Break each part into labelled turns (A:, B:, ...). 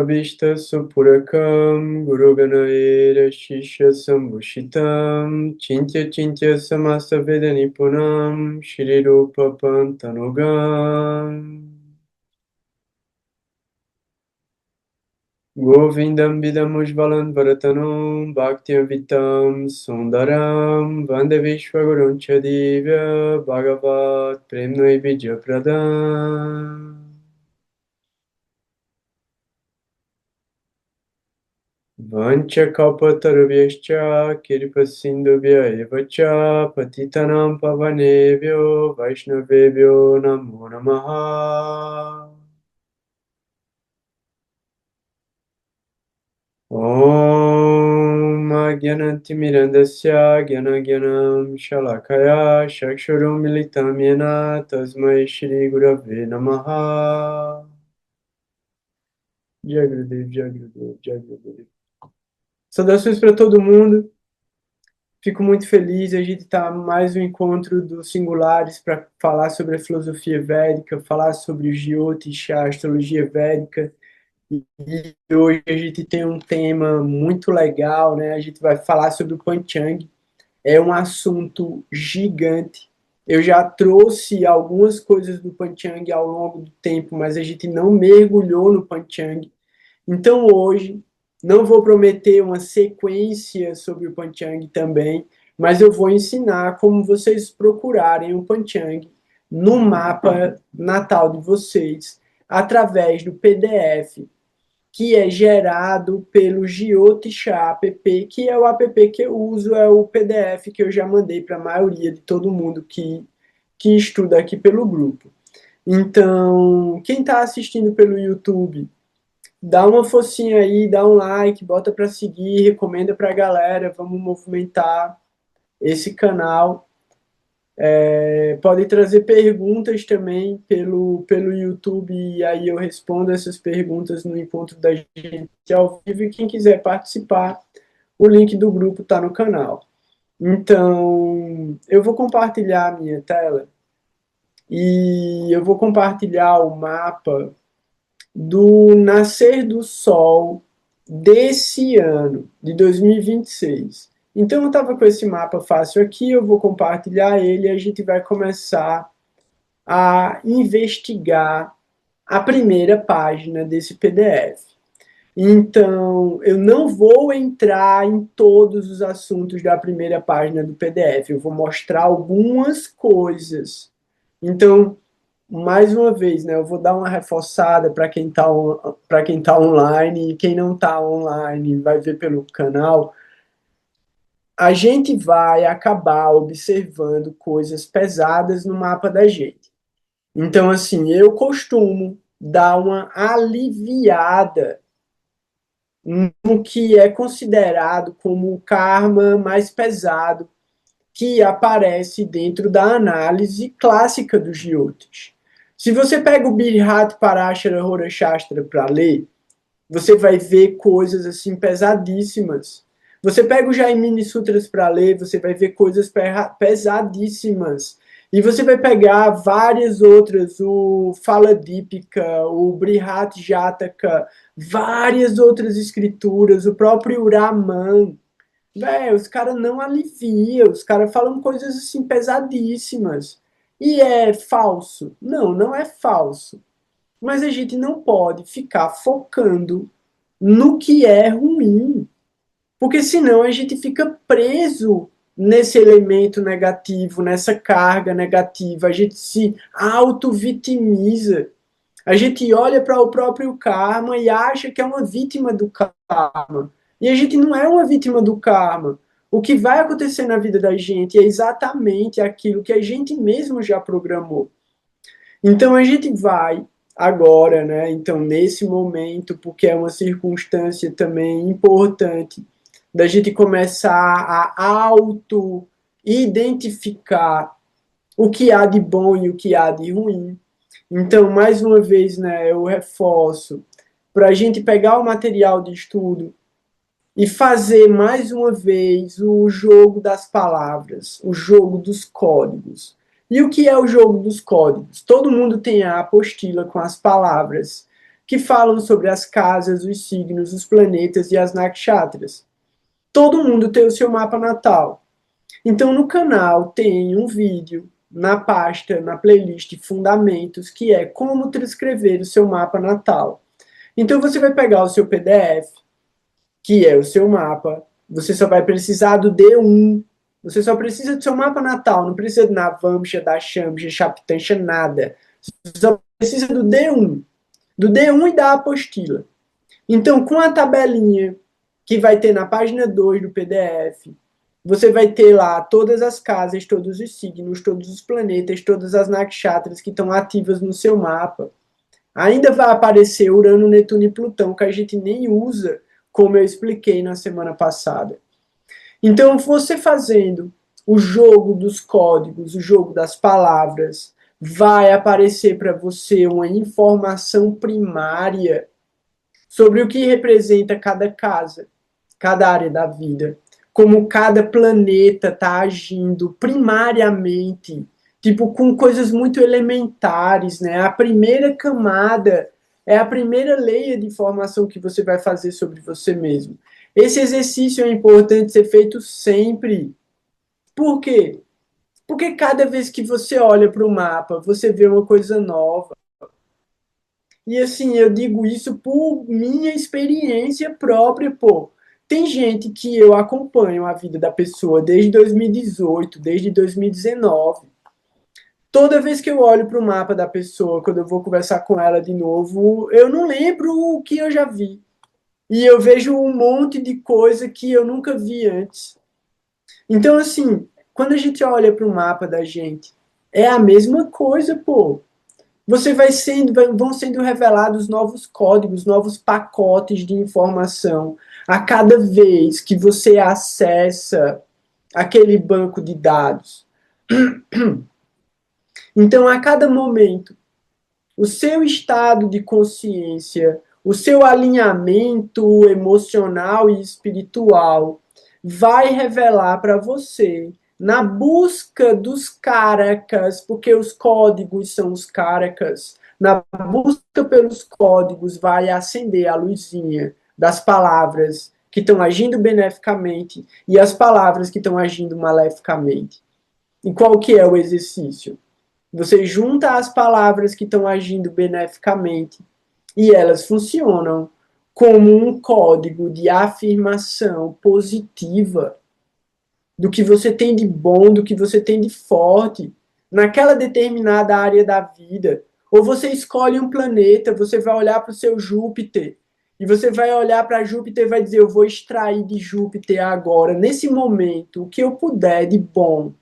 A: Bhavishta Supurakam Guru Ganayera Shisha Sambhushitam Chintya Chintya Samasta Veda Nipunam Shri Rupa Pantanugam Govindam Vidam Ujvalan Varatanam Bhaktiam Vitam Sundaram Vande Vishwagurun Chadivya Bhagavat Premnai Vidya Pradam Vanchakalpatarubhyascha Kirpasindubhya evacha Patitanam pavanebhyo Vaishnavebhyo namo namaha Om Agyanantimirandasya Gyanagyanam Shalakaya Shakshurum Militam Yena Tasmai Shri Gurave Namaha Jagrudev, Jagrudev, Jagrudev. Saudações para todo mundo. Fico muito feliz. A gente está mais um encontro dos singulares para falar sobre a filosofia védica, falar sobre o Jyotisha, a astrologia védica. E hoje a gente tem um tema muito legal, né? A gente vai falar sobre o Panchang. É um assunto gigante. Eu já trouxe algumas coisas do Panchang ao longo do tempo, mas a gente não mergulhou no Panchang. Então hoje não vou prometer uma sequência sobre o Panchang também, mas eu vou ensinar como vocês procurarem o Panchang no mapa natal de vocês através do PDF que é gerado pelo Jyotisha app, que é o app que eu uso, é o PDF que eu já mandei para a maioria de todo mundo que estuda aqui pelo grupo. Então, quem está assistindo pelo YouTube, dá uma focinha aí, dá um like, bota para seguir, recomenda para a galera, vamos movimentar esse canal. Pode trazer perguntas também pelo YouTube, e aí eu respondo essas perguntas no encontro da gente ao vivo, e quem quiser participar, o link do grupo está no canal. Então, eu vou compartilhar a minha tela, e eu vou compartilhar o mapa do nascer do Sol desse ano, de 2026. Então eu estava com esse mapa fácil aqui, eu vou compartilhar ele e a gente vai começar a investigar a primeira página desse PDF. Então, eu não vou entrar em todos os assuntos da primeira página do PDF, eu vou mostrar algumas coisas. Então, mais uma vez, né, eu vou dar uma reforçada para quem está online, e quem não está online vai ver pelo canal. A gente vai acabar observando coisas pesadas no mapa da gente. Então, assim, eu costumo dar uma aliviada no que é considerado como o karma mais pesado que aparece dentro da análise clássica do Jyotish. Se você pega o Brihat Parashara Hora Shastra para ler, você vai ver coisas assim pesadíssimas. Você pega o Jaimini Sutras para ler, você vai ver coisas pesadíssimas. E você vai pegar várias outras, o Faladipika, o Brihat Jataka, várias outras escrituras, o próprio Raman. Véi, os caras não aliviam, os caras falam coisas assim pesadíssimas. E é falso? Não, não é falso. Mas a gente não pode ficar focando no que é ruim. Porque senão a gente fica preso nesse elemento negativo, nessa carga negativa. A gente se auto-vitimiza. A gente olha para o próprio karma e acha que é uma vítima do karma. E a gente não é uma vítima do karma. O que vai acontecer na vida da gente é exatamente aquilo que a gente mesmo já programou. Então a gente vai agora, né? Então nesse momento, porque é uma circunstância também importante da gente começar a auto-identificar o que há de bom e o que há de ruim. Então, mais uma vez, né, eu reforço, para a gente pegar o material de estudo e fazer mais uma vez o jogo das palavras, o jogo dos códigos. E o que é o jogo dos códigos? Todo mundo tem a apostila com as palavras que falam sobre as casas, os signos, os planetas e as nakshatras. Todo mundo tem o seu mapa natal. Então, no canal tem um vídeo na pasta, na playlist Fundamentos, que é como transcrever o seu mapa natal. Então, você vai pegar o seu PDF, que é o seu mapa, você só vai precisar do D1, você só precisa do seu mapa natal, não precisa da Navamsha, da Shamsha, Shaptansha, nada. Você só precisa do D1 e da apostila. Então, com a tabelinha que vai ter na página 2 do PDF, você vai ter lá todas as casas, todos os signos, todos os planetas, todas as nakshatras que estão ativas no seu mapa. Ainda vai aparecer Urano, Netuno e Plutão, que a gente nem usa, como eu expliquei na semana passada. Então, você fazendo o jogo dos códigos, o jogo das palavras, vai aparecer para você uma informação primária sobre o que representa cada casa, cada área da vida, como cada planeta está agindo primariamente, tipo, com coisas muito elementares, né? A primeira camada é a primeira leia de informação que você vai fazer sobre você mesmo. Esse exercício é importante ser feito sempre. Por quê? Porque cada vez que você olha para o mapa, você vê uma coisa nova. E assim, eu digo isso por minha experiência própria, pô. Tem gente que eu acompanho a vida da pessoa desde 2018, desde 2019. Toda vez que eu olho para o mapa da pessoa, quando eu vou conversar com ela de novo, eu não lembro o que eu já vi. E eu vejo um monte de coisa que eu nunca vi antes. Então, assim, quando a gente olha para o mapa da gente, é a mesma coisa, pô. Vão sendo revelados novos códigos, novos pacotes de informação a cada vez que você acessa aquele banco de dados. Então, a cada momento, o seu estado de consciência, o seu alinhamento emocional e espiritual vai revelar para você, na busca dos caracas, porque os códigos são os caracas, na busca pelos códigos vai acender a luzinha das palavras que estão agindo beneficamente e as palavras que estão agindo maleficamente. E qual que é o exercício? Você junta as palavras que estão agindo beneficamente e elas funcionam como um código de afirmação positiva do que você tem de bom, do que você tem de forte naquela determinada área da vida. Ou você escolhe um planeta, você vai olhar para o seu Júpiter e você vai olhar para Júpiter e vai dizer: eu vou extrair de Júpiter agora, nesse momento, o que eu puder de bom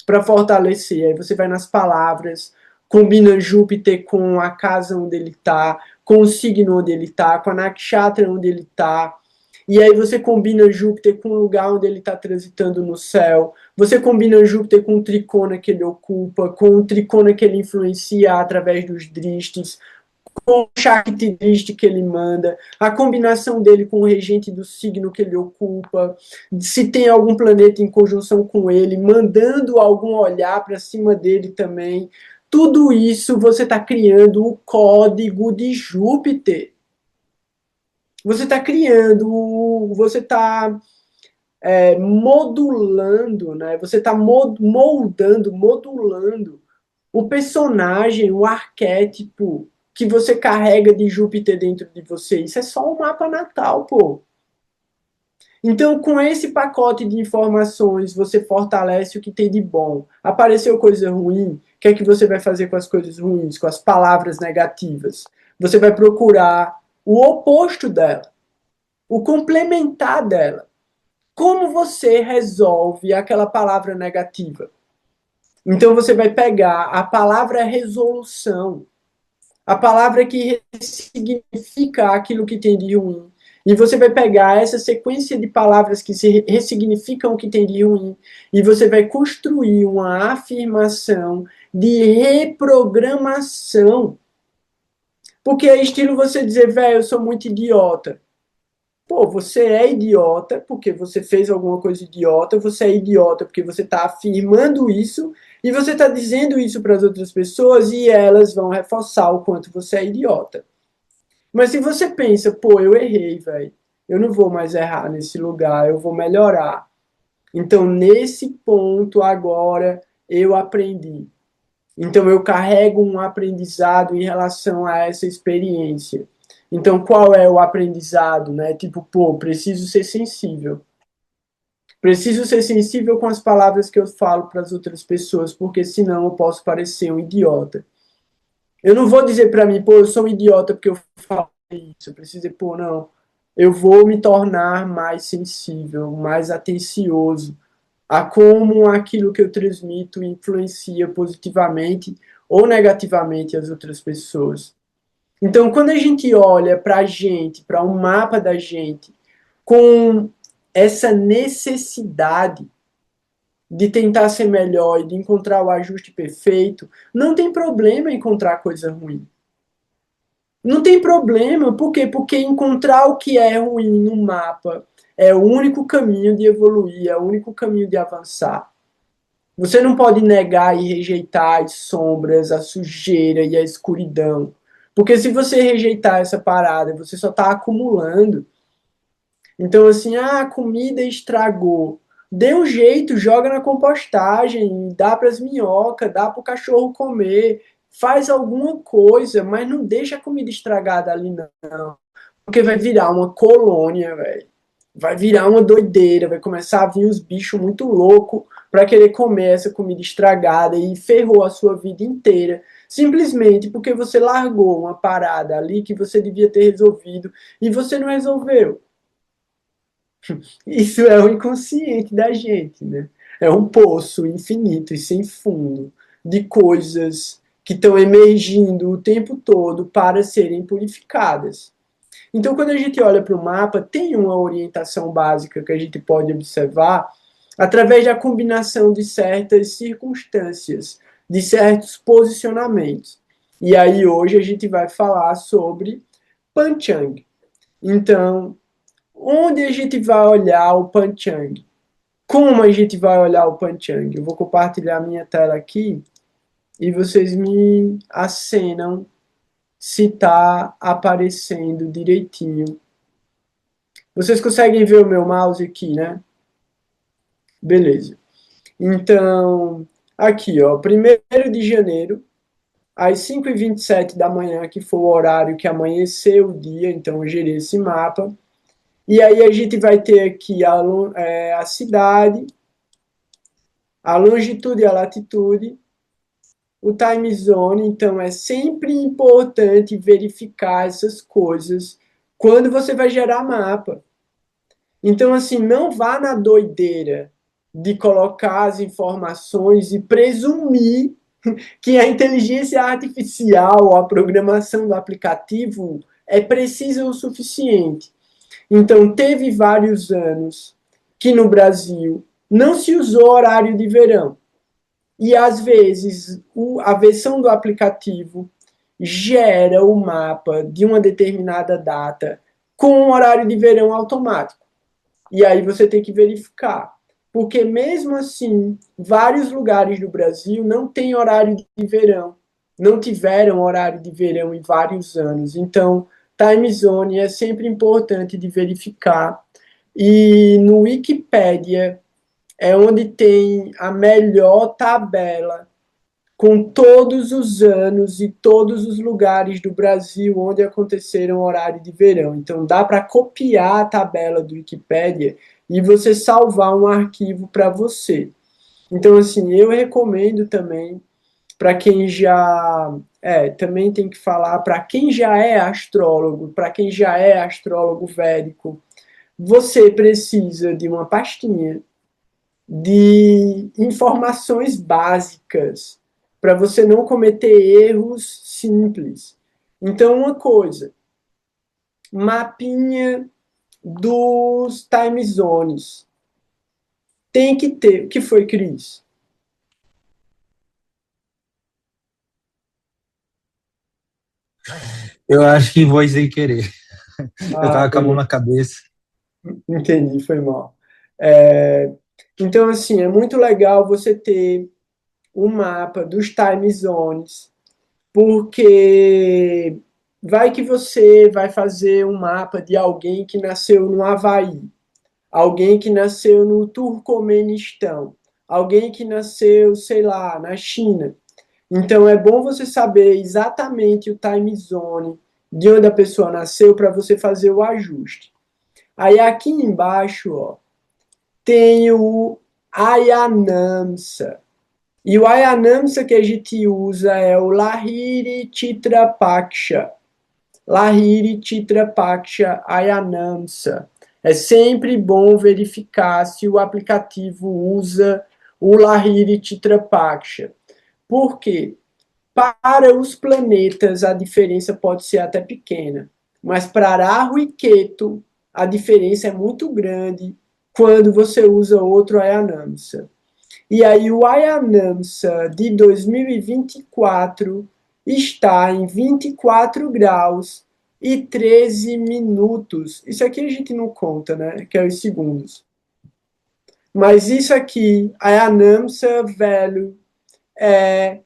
A: para fortalecer. Aí você vai nas palavras, combina Júpiter com a casa onde ele está, com o signo onde ele está, com a nakshatra onde ele está. E aí você combina Júpiter com o lugar onde ele está transitando no céu. Você combina Júpiter com o tricona que ele ocupa, com o tricona que ele influencia através dos dristis, com o Shakti Drishti que ele manda, a combinação dele com o regente do signo que ele ocupa, se tem algum planeta em conjunção com ele, mandando algum olhar para cima dele também. Tudo isso você está criando o código de Júpiter. Você está criando, você está modulando, né? Você está moldando, modulando o personagem, o arquétipo que você carrega de Júpiter dentro de você. Isso é só um mapa natal, pô. Então, com esse pacote de informações, você fortalece o que tem de bom. Apareceu coisa ruim, o que é que você vai fazer com as coisas ruins, com as palavras negativas? Você vai procurar o oposto dela, o complementar dela. Como você resolve aquela palavra negativa? Então, você vai pegar a palavra resolução, a palavra que ressignifica aquilo que tem de ruim. E você vai pegar essa sequência de palavras que se ressignificam o que tem de ruim e você vai construir uma afirmação de reprogramação. Porque é estilo você dizer, velho, eu sou muito idiota. Pô, você é idiota porque você fez alguma coisa idiota, você é idiota porque você está afirmando isso e você está dizendo isso para as outras pessoas e elas vão reforçar o quanto você é idiota. Mas se você pensa, pô, eu errei, velho, eu não vou mais errar nesse lugar, eu vou melhorar. Então, nesse ponto agora, eu aprendi. Então, eu carrego um aprendizado em relação a essa experiência. Então, qual é o aprendizado, né? Tipo, pô, preciso ser sensível. Preciso ser sensível com as palavras que eu falo para as outras pessoas, porque senão eu posso parecer um idiota. Eu não vou dizer para mim, pô, eu sou um idiota porque eu falo isso. Eu preciso dizer, pô, não. Eu vou me tornar mais sensível, mais atencioso a como aquilo que eu transmito influencia positivamente ou negativamente as outras pessoas. Então, quando a gente olha para a gente, para um mapa da gente, com essa necessidade de tentar ser melhor e de encontrar o ajuste perfeito, não tem problema encontrar coisa ruim. Não tem problema, por quê? Porque encontrar o que é ruim no mapa é o único caminho de evoluir, é o único caminho de avançar. Você não pode negar e rejeitar as sombras, a sujeira e a escuridão. Porque se você rejeitar essa parada, você só está acumulando. Então, assim, a comida estragou. Dê um jeito, joga na compostagem, dá para as minhocas, dá para o cachorro comer, faz alguma coisa, mas não deixa a comida estragada ali, não. Porque vai virar uma colônia, velho. Vai virar uma doideira, vai começar a vir uns bichos muito loucos para querer comer essa comida estragada e ferrou a sua vida inteira. Simplesmente porque você largou uma parada ali que você devia ter resolvido e você não resolveu. Isso é o inconsciente da gente, né? É um poço infinito e sem fundo de coisas que estão emergindo o tempo todo para serem purificadas. Então, quando a gente olha para o mapa, tem uma orientação básica que a gente pode observar através da combinação de certas circunstâncias, de certos posicionamentos. E aí, hoje, a gente vai falar sobre Panchang. Então, onde a gente vai olhar o Panchang? Como a gente vai olhar o Panchang? Eu vou compartilhar minha tela aqui e vocês me acenam se está aparecendo direitinho. Vocês conseguem ver o meu mouse aqui, né? Beleza. Então, aqui, ó, 1º de janeiro, às 5h27 da manhã, que foi o horário que amanheceu o dia, então eu gerei esse mapa. E aí a gente vai ter aqui a cidade, a longitude e a latitude, o time zone, então é sempre importante verificar essas coisas quando você vai gerar mapa. Então, assim, não vá na doideira de colocar as informações e presumir que a inteligência artificial ou a programação do aplicativo é precisa o suficiente. Então, teve vários anos que no Brasil não se usou horário de verão. E às vezes a versão do aplicativo gera o mapa de uma determinada data com um horário de verão automático. E aí você tem que verificar. Porque mesmo assim, vários lugares do Brasil não têm horário de verão. Não tiveram horário de verão em vários anos. Então, time zone é sempre importante de verificar. E no Wikipedia é onde tem a melhor tabela com todos os anos e todos os lugares do Brasil onde aconteceram horário de verão. Então dá para copiar a tabela do Wikipedia e você salvar um arquivo para você. Então assim, eu recomendo também para quem já também tem que falar para quem já é astrólogo, para quem já é astrólogo védico, você precisa de uma pastinha de informações básicas para você não cometer erros simples. Então, uma coisa, mapinha dos time zones. Tem que ter. O que foi, Cris?
B: Eu acho que voz sem querer. Eu
A: Ah,
B: tava com a mão
A: beleza.
B: na cabeça.
A: Entendi, foi mal. Então, assim, é muito legal você ter o mapa dos time zones, porque vai que você vai fazer um mapa de alguém que nasceu no Havaí, alguém que nasceu no Turcomenistão, alguém que nasceu, sei lá, na China. Então é bom você saber exatamente o time zone de onde a pessoa nasceu para você fazer o ajuste. Aí aqui embaixo, ó, tem o Ayanamsa. E o Ayanamsa que a gente usa é o Lahiri Chitrapaksha. Lahiri Chitrapaksha Ayanamsa. É sempre bom verificar se o aplicativo usa o Lahiri Chitrapaksha. Por quê? Para os planetas a diferença pode ser até pequena, mas para Rahu e Ketu a diferença é muito grande quando você usa outro Ayanamsa. E aí o Ayanamsa de 2024 está em 24 graus e 13 minutos. Isso aqui a gente não conta, né? Que é os segundos. Mas isso aqui, Ayanamsa velho, é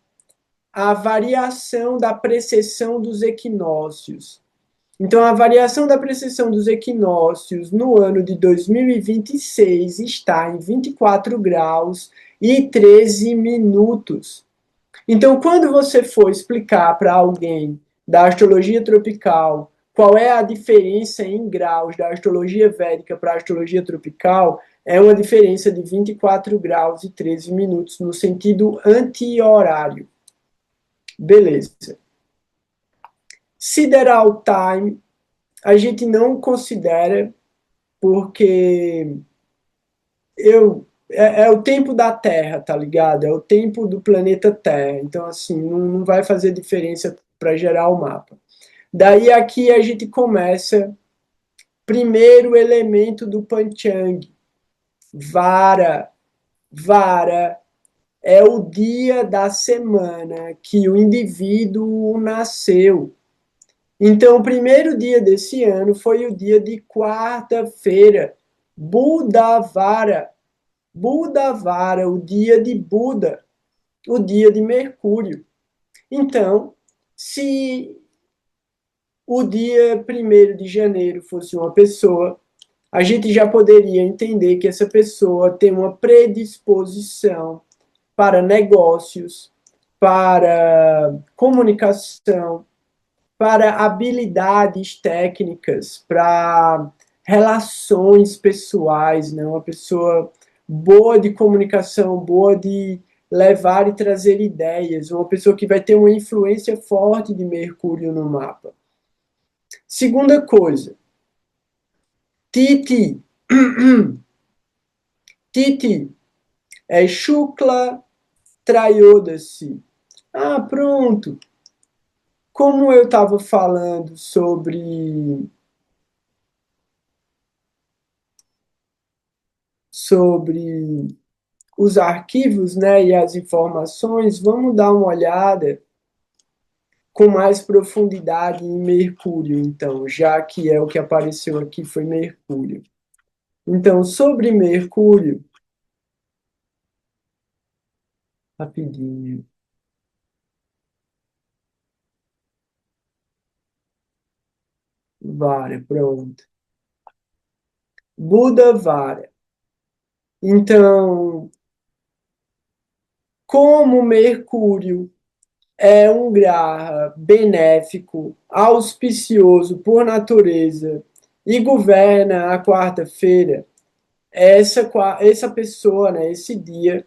A: a variação da precessão dos equinócios. Então, a variação da precessão dos equinócios no ano de 2026 está em 24 graus e 13 minutos. Então, quando você for explicar para alguém da astrologia tropical qual é a diferença em graus da astrologia védica para a astrologia tropical, é uma diferença de 24 graus e 13 minutos no sentido anti-horário. Beleza. Sideral time a gente não considera porque é o tempo da Terra, tá ligado? É o tempo do planeta Terra. Então, assim, não vai fazer diferença para gerar o mapa. Daí aqui a gente começa primeiro elemento do Panchang, Vara. Vara é o dia da semana que o indivíduo nasceu. Então, o primeiro dia desse ano foi o dia de quarta-feira, Budavara. Budavara, o dia de Buda, o dia de Mercúrio. Então, se o dia 1º de janeiro fosse uma pessoa, a gente já poderia entender que essa pessoa tem uma predisposição para negócios, para comunicação, para habilidades técnicas, para relações pessoais, né? Uma pessoa boa de comunicação, boa de levar e trazer ideias, uma pessoa que vai ter uma influência forte de Mercúrio no mapa. Segunda coisa, Titi. Titi é Shukla Trayodasi. Ah, pronto. Como eu estava falando sobre os arquivos, né, e as informações, vamos dar uma olhada com mais profundidade em Mercúrio, então, já que é o que apareceu aqui foi Mercúrio. Então, sobre Mercúrio, rapidinho. Vara, pronto. Buda Vara. Então, como Mercúrio é um graha benéfico, auspicioso por natureza e governa a quarta-feira, essa pessoa, né, esse dia,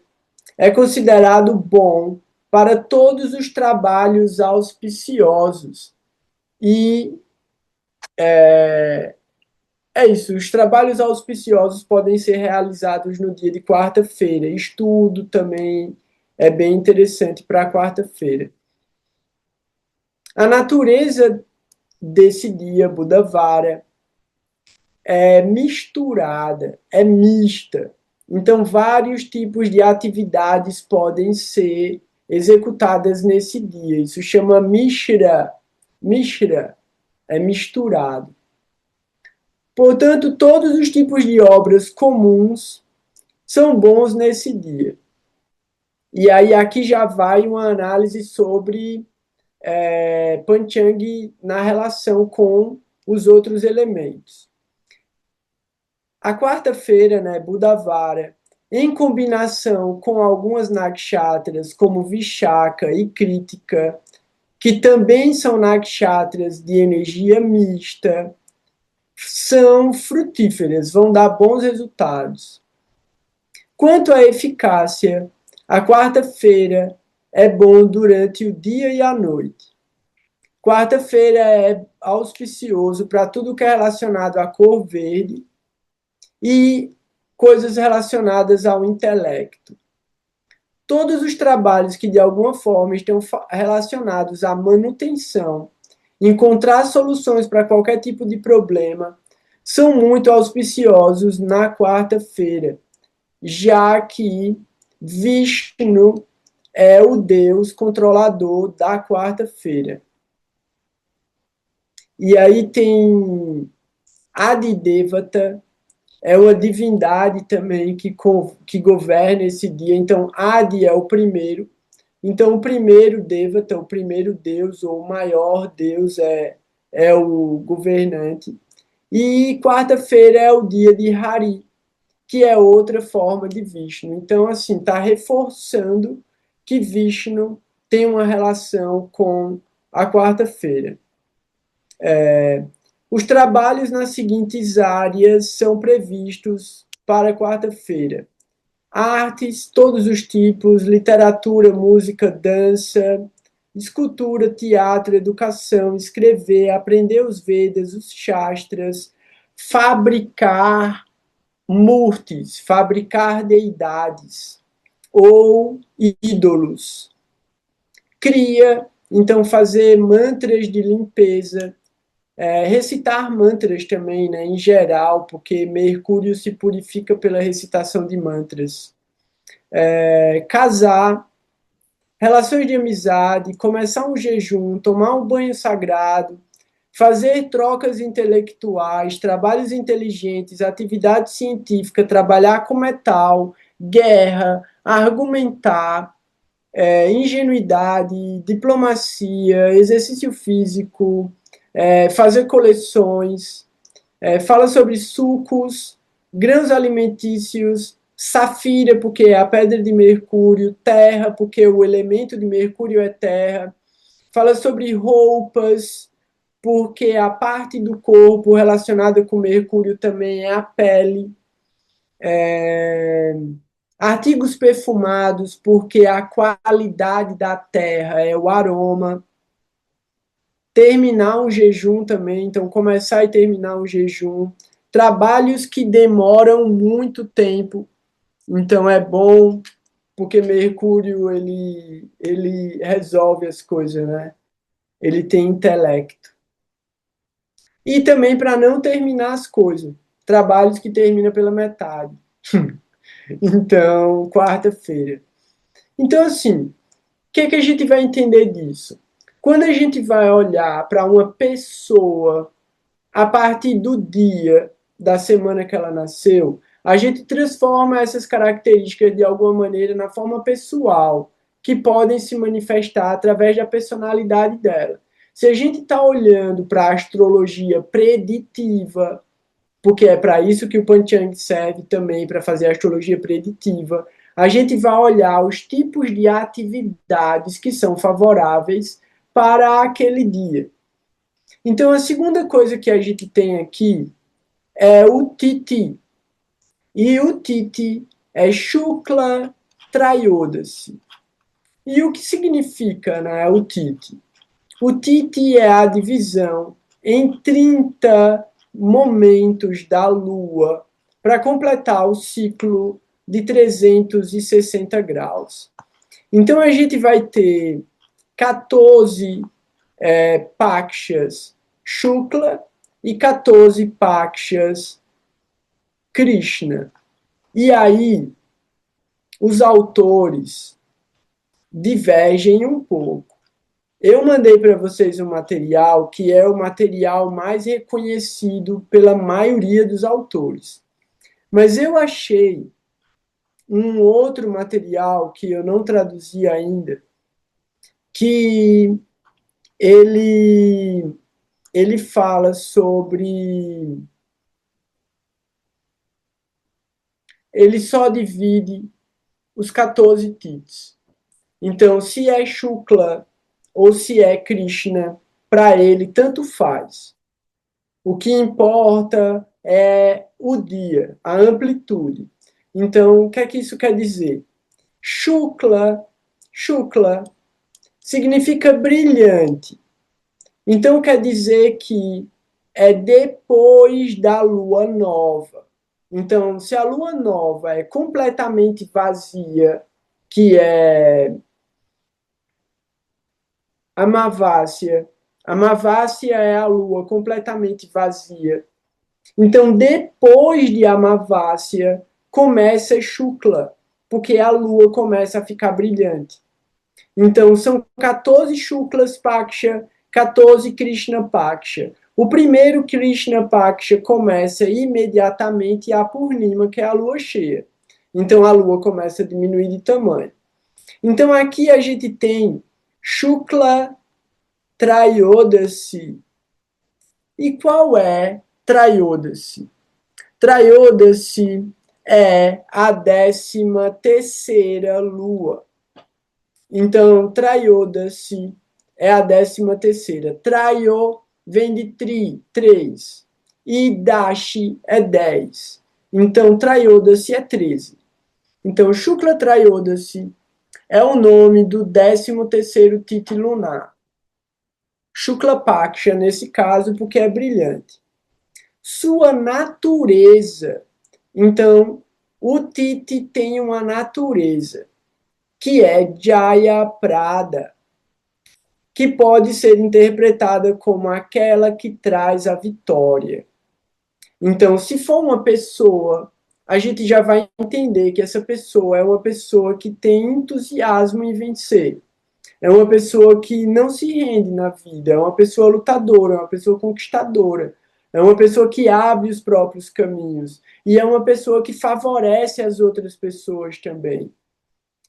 A: é considerado bom para todos os trabalhos auspiciosos. E é isso, os trabalhos auspiciosos podem ser realizados no dia de quarta-feira. Estudo também é bem interessante para a quarta-feira. A natureza desse dia, Budavara, é misturada, é mista. Então, vários tipos de atividades podem ser executadas nesse dia. Isso chama Mishra. Mishra é misturado. Portanto, todos os tipos de obras comuns são bons nesse dia. E aí aqui já vai uma análise sobre Panchang na relação com os outros elementos. A quarta-feira, né, Budavara, em combinação com algumas nakshatras, como Vishaka e Kritika, que também são nakshatras de energia mista, são frutíferas, vão dar bons resultados. Quanto à eficácia, a quarta-feira é bom durante o dia e a noite. Quarta-feira é auspicioso para tudo que é relacionado à cor verde e coisas relacionadas ao intelecto. Todos os trabalhos que de alguma forma estão relacionados à manutenção, encontrar soluções para qualquer tipo de problema, são muito auspiciosos na quarta-feira, já que Vishnu é o Deus controlador da quarta-feira. E aí tem Adidevata, é uma divindade também que governa esse dia. Então, Adi é o primeiro. Então, o primeiro Devata, o primeiro Deus, ou o maior Deus, é o governante. E quarta-feira é o dia de Hari, que é outra forma de Vishnu. Então, assim, está reforçando que Vishnu tem uma relação com a quarta-feira. Os trabalhos nas seguintes áreas são previstos para quarta-feira: artes, todos os tipos, literatura, música, dança, escultura, teatro, educação, escrever, aprender os Vedas, os Shastras, fabricar murtis, fabricar deidades ou ídolos. Cria, então, fazer mantras de limpeza, recitar mantras também, né, em geral, porque Mercúrio se purifica pela recitação de mantras. Casar, relações de amizade, começar um jejum, tomar um banho sagrado, fazer trocas intelectuais, trabalhos inteligentes, atividade científica, trabalhar com metal, guerra, argumentar, ingenuidade, diplomacia, exercício físico, fazer coleções, fala sobre sucos, grãos alimentícios, safira, porque é a pedra de Mercúrio, terra, porque o elemento de Mercúrio é terra, fala sobre roupas, porque a parte do corpo relacionada com Mercúrio também é a pele. Artigos perfumados, porque a qualidade da terra é o aroma. Terminar um jejum também, então começar e terminar um jejum. Trabalhos que demoram muito tempo, então é bom, porque Mercúrio ele resolve as coisas, né? Ele tem intelecto. E também para não terminar as coisas, trabalhos que terminam pela metade. Então, quarta-feira. Então, assim, o que a gente vai entender disso? Quando a gente vai olhar para uma pessoa a partir do dia da semana que ela nasceu, a gente transforma essas características de alguma maneira na forma pessoal, que podem se manifestar através da personalidade dela. Se a gente está olhando para a astrologia preditiva, porque é para isso que o Panchang serve também, para fazer a astrologia preditiva, a gente vai olhar os tipos de atividades que são favoráveis para aquele dia. Então, a segunda coisa que a gente tem aqui é o Titi. E o Titi é Shukla Trayodasi. E o que significa, né, o Titi? O Titi é a divisão em 30 momentos da Lua para completar o ciclo de 360 graus. Então, a gente vai ter 14 Pakshas Shukla e 14 Pakshas Krishna. E aí, os autores divergem um pouco. Eu mandei para vocês um material que é o material mais reconhecido pela maioria dos autores. Mas eu achei um outro material que eu não traduzi ainda, que ele, ele fala sobre... Ele só divide os 14 títulos. Então, se é Shukla ou se é Krishna, para ele tanto faz. O que importa é o dia, a amplitude. Então, o que é que isso quer dizer? Shukla, Shukla significa brilhante. Então, quer dizer que é depois da lua nova. Então, se a lua nova é completamente vazia, que é Amavácia, Amavácia é a lua completamente vazia. Então, depois de Amavácia, começa Shukla, porque a lua começa a ficar brilhante. Então, são 14 Shuklas Paksha, 14 Krishna Paksha. O primeiro Krishna Paksha começa imediatamente a Purnima, que é a lua cheia. Então, a lua começa a diminuir de tamanho. Então, aqui a gente tem Shukla Trayodasi. E qual é Trayodasi? Trayodasi é a 13ª lua. Então, Trayodasi é a 13ª. Trayo vem de tri, 3. E Dashi é 10. Então, Trayodasi é 13. Então, Shukla Trayodasi é o nome do 13º Titi lunar. Shukla Paksha, nesse caso, porque é brilhante. Sua natureza. Então, o Titi tem uma natureza, que é Jaya Prada, que pode ser interpretada como aquela que traz a vitória. Então, se for uma pessoa, a gente já vai entender que essa pessoa é uma pessoa que tem entusiasmo em vencer. É uma pessoa que não se rende na vida, é uma pessoa lutadora, é uma pessoa conquistadora, é uma pessoa que abre os próprios caminhos e é uma pessoa que favorece as outras pessoas também.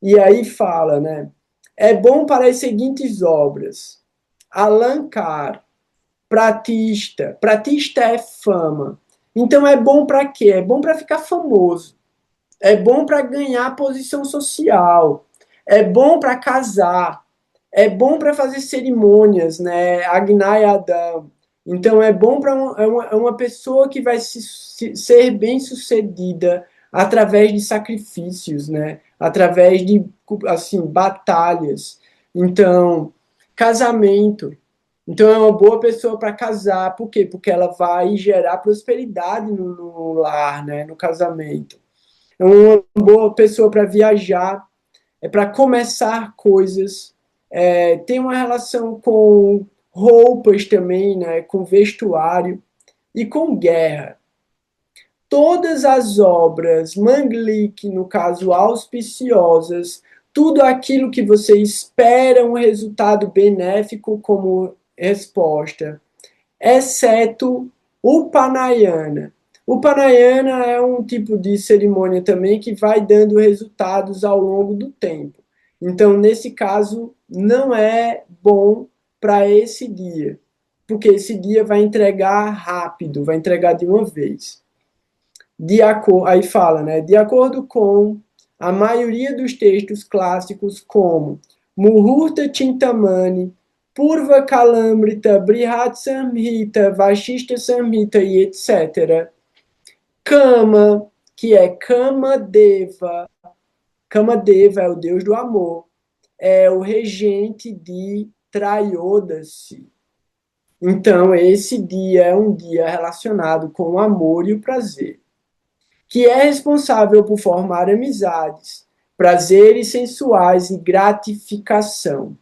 A: E aí fala, né? É bom para as seguintes obras: Alankar, Pratista. Pratista é fama. Então é bom para quê? É bom para ficar famoso. É bom para ganhar posição social. É bom para casar. É bom para fazer cerimônias, né? Agnayadam. Então é bom para uma pessoa que vai ser bem sucedida através de sacrifícios, né? Através de assim batalhas. Então, casamento. Então é uma boa pessoa para casar, por quê? Porque ela vai gerar prosperidade no lar, né? No casamento. É uma boa pessoa para viajar, é para começar coisas, tem uma relação com roupas também, né? Com vestuário e com guerra. Todas as obras Manglik, no caso auspiciosas, tudo aquilo que você espera um resultado benéfico como resposta, exceto o Panayana. O Panayana é um tipo de cerimônia também que vai dando resultados ao longo do tempo. Então, nesse caso, não é bom para esse dia, porque esse dia vai entregar rápido, vai entregar de uma vez. Aí fala, né? De acordo com a maioria dos textos clássicos, como Muhurta Chintamani, Purva Kalamrita, Brihat Samhita, Vashishta Samhita e etc. Kama, que é Kamadeva, Kamadeva é o deus do amor, é o regente de Trayodasi. Então, esse dia é um dia relacionado com o amor e o prazer, que é responsável por formar amizades, prazeres sensuais e gratificação,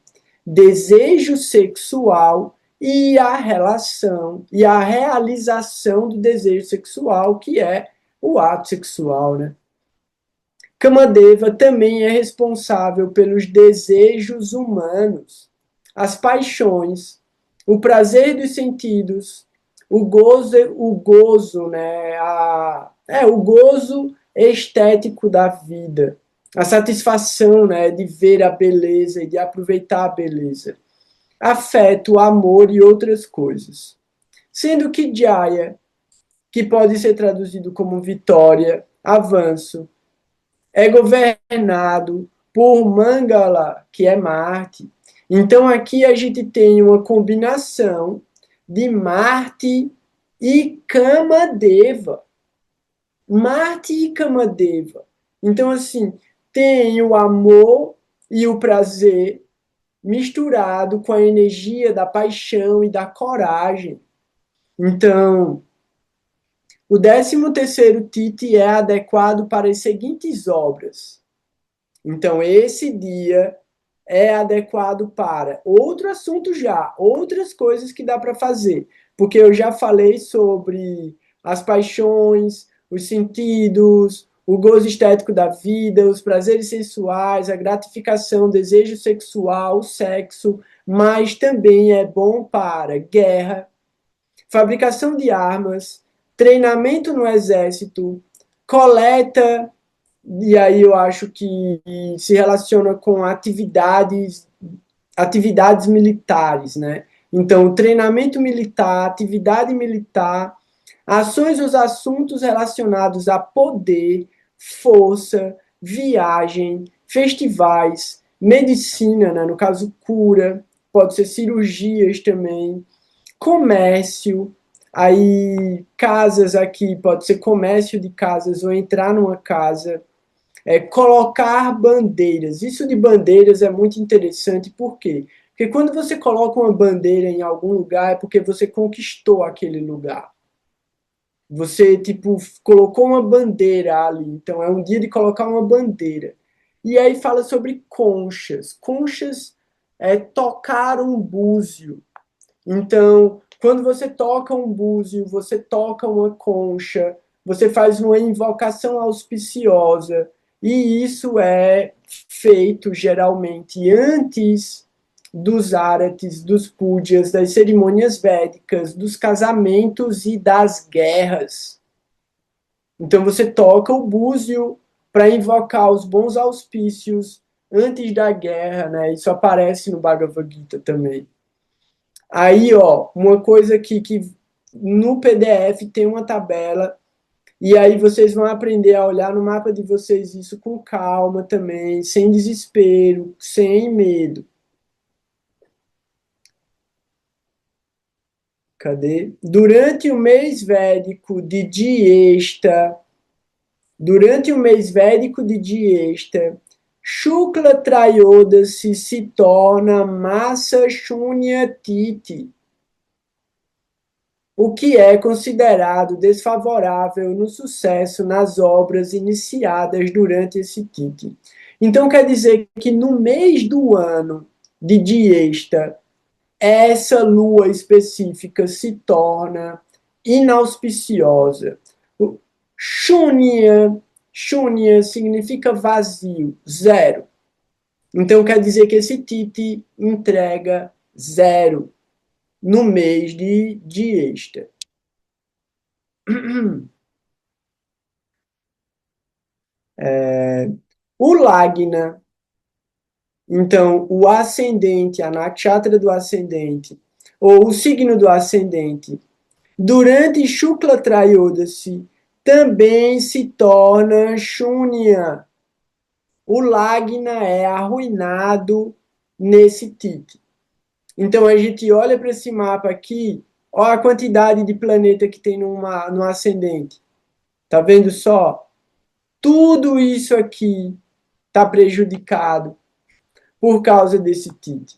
A: desejo sexual e a relação e a realização do desejo sexual, que é o ato sexual, né? Kamadeva também é responsável pelos desejos humanos, as paixões, o prazer dos sentidos, o gozo, né? O gozo estético da vida, a satisfação, né? De ver a beleza e de aproveitar a beleza. afeto, amor e outras coisas. Sendo que Jaya, que pode ser traduzido como vitória, avanço, é governado por Mangala, que é Marte. Então aqui a gente tem uma combinação de Marte e Kamadeva. Marte e Kamadeva. Então, assim, tem o amor e o prazer misturado com a energia da paixão e da coragem. Então, o 13º Titi é adequado para as seguintes obras. Então, esse dia é adequado para outro assunto já, outras coisas que dá para fazer. Porque eu já falei sobre as paixões, os sentidos, o gozo estético da vida, os prazeres sensuais, a gratificação, o desejo sexual, o sexo, mas também é bom para guerra, fabricação de armas, treinamento no exército, coleta, e aí eu acho que se relaciona com atividades militares, né? Então, treinamento militar, atividade militar, ações ou assuntos relacionados a poder, força, viagem, festivais, medicina, né? No caso, cura, pode ser cirurgias também, comércio, aí casas aqui, pode ser comércio de casas ou entrar numa casa, colocar bandeiras. Isso de bandeiras é muito interessante, por quê? Porque quando você coloca uma bandeira em algum lugar, é porque você conquistou aquele lugar. Você, tipo, colocou uma bandeira ali. Então, é um dia de colocar uma bandeira. E aí fala sobre conchas. Conchas é tocar um búzio. Então, quando você toca um búzio, você toca uma concha, você faz uma invocação auspiciosa, e isso é feito geralmente antes dos arates, dos púdias, das cerimônias védicas, dos casamentos e das guerras. Então você toca o búzio para invocar os bons auspícios antes da guerra, né? Isso aparece no Bhagavad Gita também. Aí, ó, uma coisa que no PDF tem uma tabela, e aí vocês vão aprender a olhar no mapa de vocês isso com calma também, sem desespero, sem medo. Cadê? Durante o mês védico de Diesta, Shukla Trayodasi se torna Massa Shunya Titi, o que é considerado desfavorável no sucesso nas obras iniciadas durante esse Titi. Então quer dizer que no mês do ano de Diesta, essa lua específica se torna inauspiciosa. Shunya, Shunya significa vazio, zero. Então quer dizer que esse Titi entrega zero no mês de Diesta. O Lagna, então o ascendente, a nakshatra do ascendente, ou o signo do ascendente, durante Shukla Trayodasi, também se torna Shunya. O Lagna é arruinado nesse Titi. Então a gente olha para esse mapa aqui, olha a quantidade de planeta que tem no ascendente. Tá vendo só? Tudo isso aqui está prejudicado por causa desse Titi.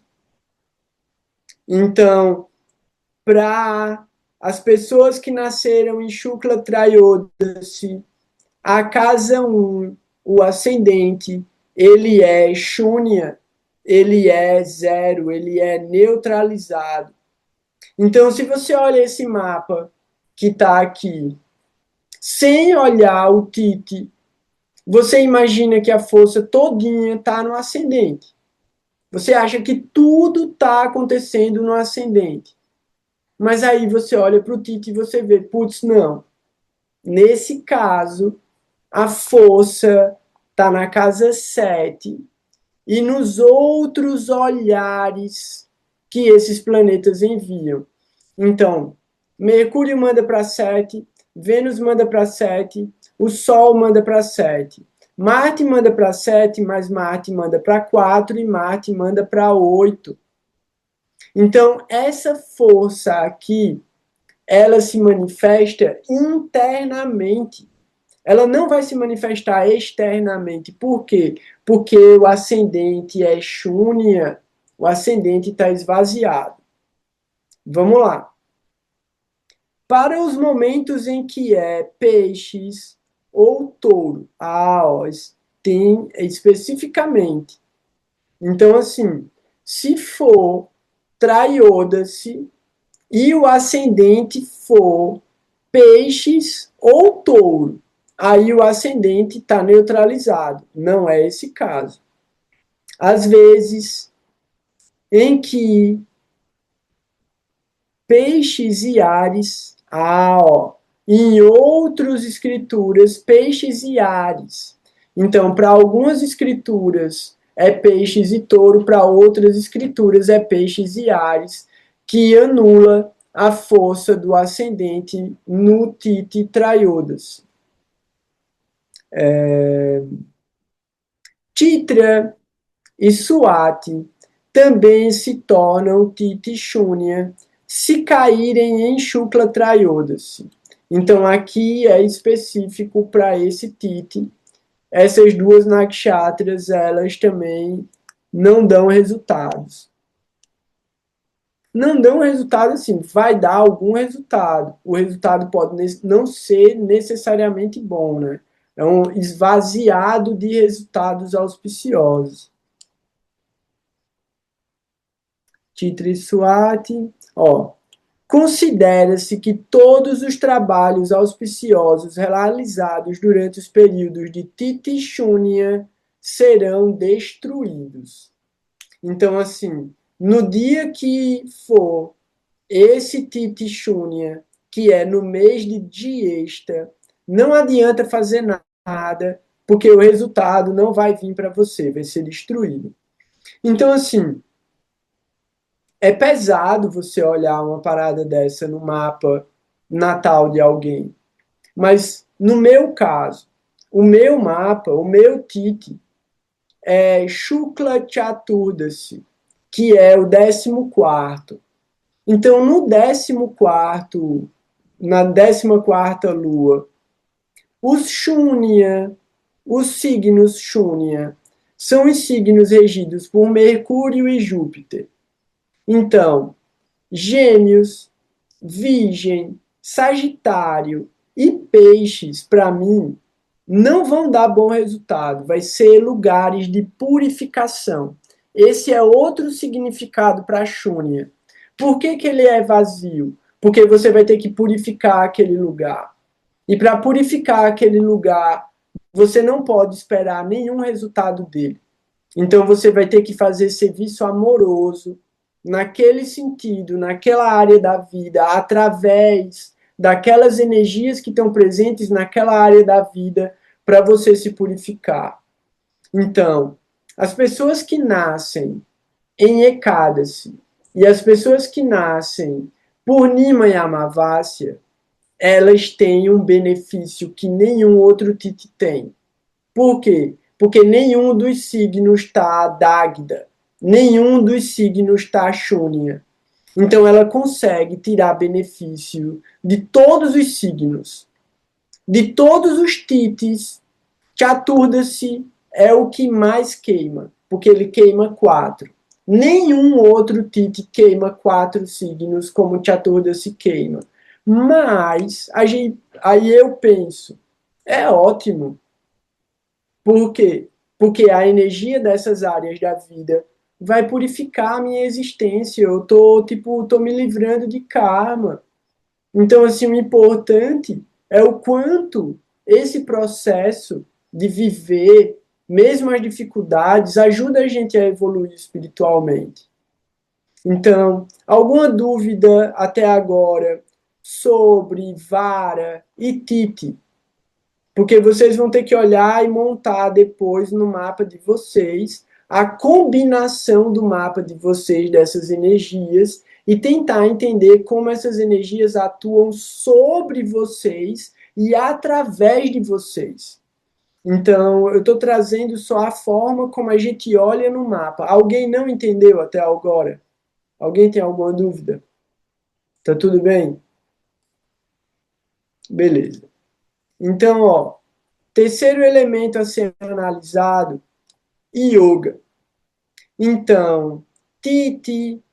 A: Então, para as pessoas que nasceram em Shukla Trayodasi, a casa 1, o ascendente, ele é Shunya, ele é zero, ele é neutralizado. Então, se você olha esse mapa que está aqui, sem olhar o Titi, você imagina que a força todinha está no ascendente. Você acha que tudo está acontecendo no ascendente. Mas aí você olha para o Titi e você vê, putz, não. Nesse caso, a força está na casa 7 e nos outros olhares que esses planetas enviam. Então, Mercúrio manda para 7, Vênus manda para 7, o Sol manda para 7. Marte manda para 7, mas Marte manda para 4 e Marte manda para 8. Então, essa força aqui, ela se manifesta internamente. Ela não vai se manifestar externamente. Por quê? Porque o ascendente é Shúnia, o ascendente está esvaziado. Vamos lá. Para os momentos em que é peixes ou touro, tem especificamente. Então, assim, se for Traiôdase e o ascendente for peixes ou touro, aí o ascendente está neutralizado. Não é esse caso. Às vezes, em que peixes e Ares, em outras escrituras, peixes e Ares. Então, para algumas escrituras é peixes e touro, para outras escrituras é peixes e Ares, que anula a força do ascendente no Tite Traiôdase. Titra e Suati também se tornam Titi Shúnia se caírem em Shukla Traiôdase. Então aqui é específico para esse Titi. Essas duas nakshatras, elas também não dão resultados. Não dão resultado assim, vai dar algum resultado. O resultado pode não ser necessariamente bom, né? É um esvaziado de resultados auspiciosos. Titri Suati, considera-se que todos os trabalhos auspiciosos realizados durante os períodos de Titi Shúnia serão destruídos. Então, assim, no dia que for esse Titi Shúnia, que é no mês de Diesta, não adianta fazer nada, porque o resultado não vai vir para você, vai ser destruído. Então, assim, é pesado você olhar uma parada dessa no mapa natal de alguém. Mas, no meu caso, o meu mapa, o meu Titi, é Shukla Chaturdasi, que é o 14º. Então, no 14º, na 14ª lua, os Shúnia, os signos Shúnia, são os signos regidos por Mercúrio e Júpiter. Então, Gêmeos, Virgem, Sagitário e Peixes, para mim, não vão dar bom resultado. Vai ser lugares de purificação. Esse é outro significado para Shúnia. Por que ele é vazio? Porque você vai ter que purificar aquele lugar. E para purificar aquele lugar, você não pode esperar nenhum resultado dele. Então você vai ter que fazer serviço amoroso naquele sentido, naquela área da vida, através daquelas energias que estão presentes naquela área da vida para você se purificar. Então, as pessoas que nascem em Ekadasi e as pessoas que nascem por Nima e Amavasya, elas têm um benefício que nenhum outro Titi tem. Por quê? Porque nenhum dos signos está Dagda, nenhum dos signos está Shúnia. Então ela consegue tirar benefício de todos os signos. De todos os Titis, Chaturdasi é o que mais queima, porque ele queima 4. Nenhum outro Titi queima 4 signos como Chaturdasi queima. Mas aí eu penso, é ótimo. Por quê? Porque a energia dessas áreas da vida vai purificar a minha existência. Eu tô me livrando de karma. Então, assim, o importante é o quanto esse processo de viver, mesmo as dificuldades, ajuda a gente a evoluir espiritualmente. Então, alguma dúvida até agora sobre Vara e Titi? Porque vocês vão ter que olhar e montar depois no mapa de vocês a combinação do mapa de vocês, dessas energias, e tentar entender como essas energias atuam sobre vocês e através de vocês. Então, eu estou trazendo só a forma como a gente olha no mapa. Alguém não entendeu até agora? Alguém tem alguma dúvida? Tá tudo bem? Beleza. Então, ó, terceiro elemento a ser analisado, yoga. Então, Titi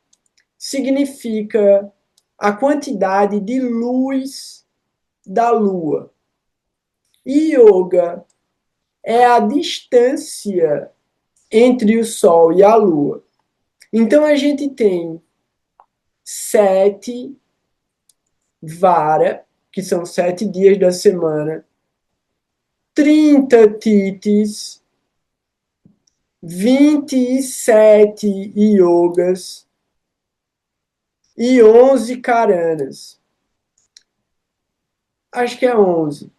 A: significa a quantidade de luz da lua. Yoga é a distância entre o Sol e a Lua. Então a gente tem 7 vara, que são 7 dias da semana, 30 titis, 27 yogas e 11 karanas. Acho que é 11.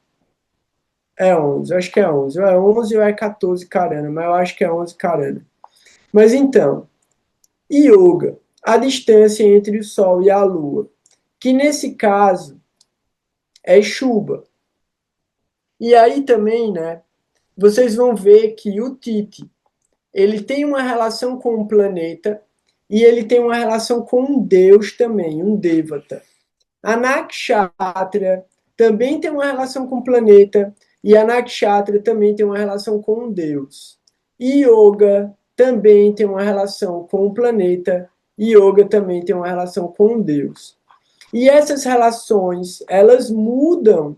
A: É 11, acho que é 11. Ou é 11 ou é 14 karana, mas eu acho que é 11 karana. Mas então, yoga, a distância entre o Sol e a Lua, que nesse caso é Shubha. E aí também, né, vocês vão ver que o Titi, ele tem uma relação com o planeta e ele tem uma relação com um deus também, um Devata. A Nakshatra também tem uma relação com o planeta e a Nakshatra também tem uma relação com um deus. Yoga também tem uma relação com o planeta e Yoga também tem uma relação com um deus. E essas relações, elas mudam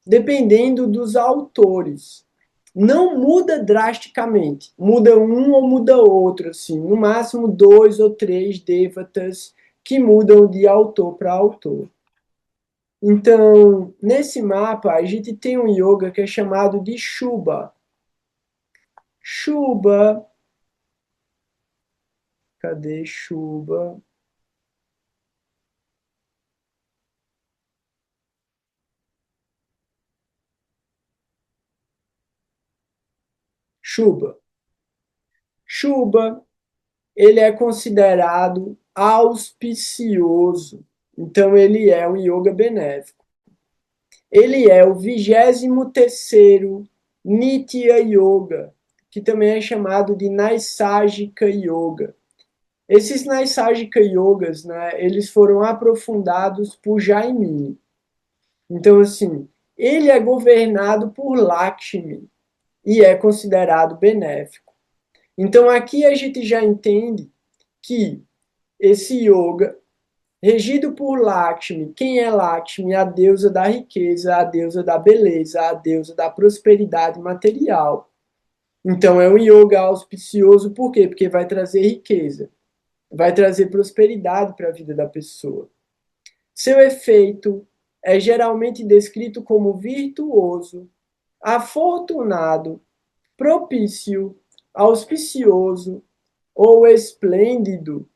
A: dependendo dos autores. Não muda drasticamente. Muda um ou muda outro, assim. No máximo 2 ou 3 devatas que mudam de autor para autor. Então, nesse mapa, a gente tem um yoga que é chamado de Shubha. Shubha. Cadê Shubha? Shubha. Shubha, ele é considerado auspicioso. Então, ele é um yoga benéfico. Ele é o 23º Nitya Yoga, que também é chamado de Naisajika Yoga. Esses Naisajika Yogas, né, eles foram aprofundados por Jaimini. Então, assim, ele é governado por Lakshmi e é considerado benéfico. Então, aqui a gente já entende que esse yoga regido por Lakshmi. Quem é Lakshmi? A deusa da riqueza, a deusa da beleza, a deusa da prosperidade material. Então é um yoga auspicioso, por quê? Porque vai trazer riqueza, vai trazer prosperidade para a vida da pessoa. Seu efeito é geralmente descrito como virtuoso, afortunado, propício, auspicioso ou esplêndido.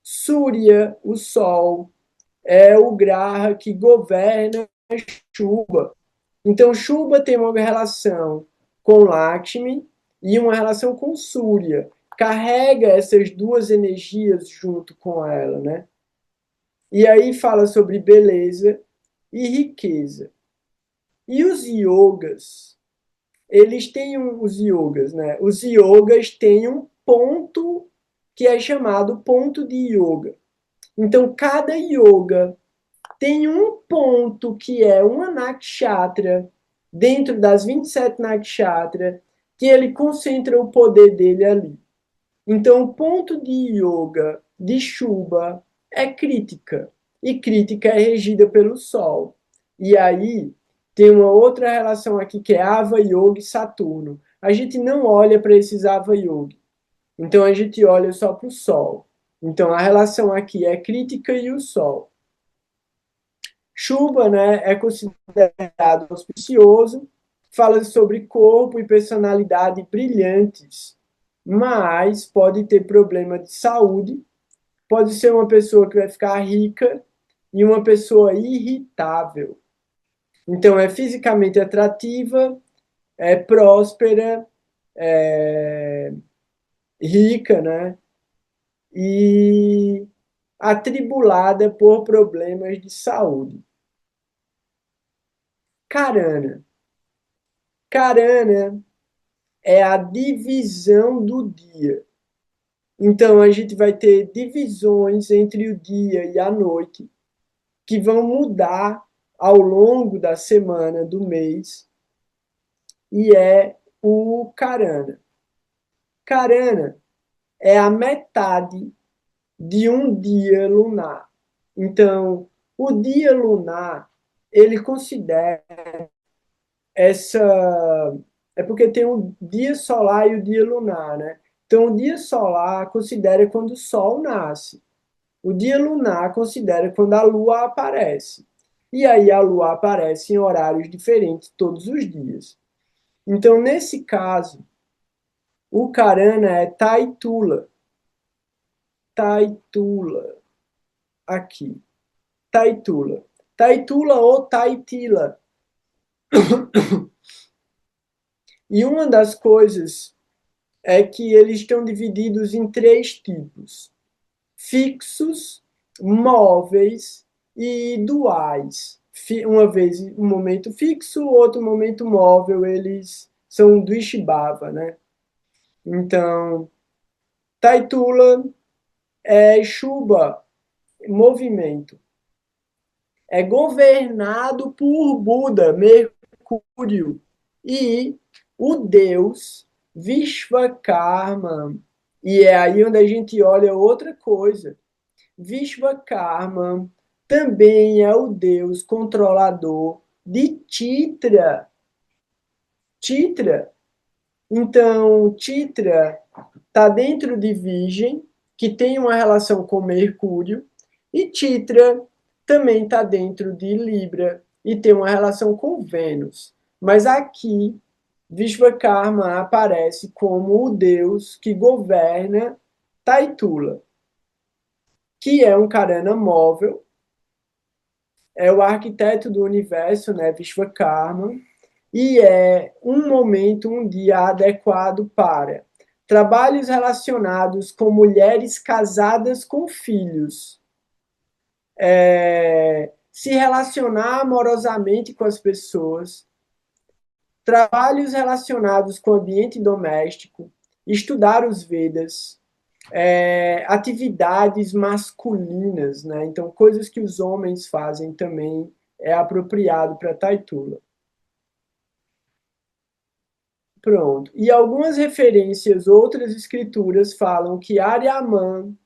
A: Surya, o sol, é o Graha que governa Shubha. Então, Shubha tem uma relação com Lakshmi e uma relação com Surya. Carrega essas duas energias junto com ela, né? E aí fala sobre beleza e riqueza. E os yogas, eles têm os yogas, né? Os yogas têm um ponto que é chamado ponto de yoga. Então, cada yoga tem um ponto que é uma nakshatra, dentro das 27 nakshatras, que ele concentra o poder dele ali. Então, o ponto de yoga de Shubha é crítica. E crítica é regida pelo Sol. E aí, tem uma outra relação aqui que é Ava Yoga e Saturno. A gente não olha para esses Ava Yoga. Então, a gente olha só para o Sol. Então, a relação aqui é crítica e o Sol. Shubha, né, é considerado auspicioso, fala sobre corpo e personalidade brilhantes, mas pode ter problema de saúde, pode ser uma pessoa que vai ficar rica e uma pessoa irritável. Então, é fisicamente atrativa, é próspera, é rica, né? E atribulada por problemas de saúde. Karana. Karana é a divisão do dia. Então, a gente vai ter divisões entre o dia e a noite, que vão mudar ao longo da semana, do mês, e é o Karana. Karana é a metade de um dia lunar. Então, o dia lunar, ele considera essa. É porque tem o dia solar e o dia lunar, né? Então, o dia solar considera quando o sol nasce. O dia lunar considera quando a lua aparece. E aí a lua aparece em horários diferentes todos os dias. Então, nesse caso, o Karana é Taitula. Taitula. Aqui. Taitula. Taitula ou Taitila. E uma das coisas é que eles estão divididos em três tipos: fixos, móveis e duais. Uma vez um momento fixo, outro momento móvel, eles são do Ishibava, né? Então, Taitula é Shuba, movimento. É governado por Buda, Mercúrio, e o deus Vishvakarma. E é aí onde a gente olha outra coisa. Vishvakarma também é o deus controlador de Titra. Titra. Então, Titra está dentro de Virgem, que tem uma relação com Mercúrio, e Titra também está dentro de Libra e tem uma relação com Vênus. Mas aqui, Vishvakarma aparece como o deus que governa Taitula, que é um Karana móvel, é o arquiteto do universo, né, Vishvakarma, e é um momento, um dia adequado para trabalhos relacionados com mulheres casadas com filhos, se relacionar amorosamente com as pessoas, trabalhos relacionados com o ambiente doméstico, estudar os Vedas, atividades masculinas, né? Então, coisas que os homens fazem também é apropriado para Taitula. Pronto. E algumas referências, outras escrituras falam que Aryaman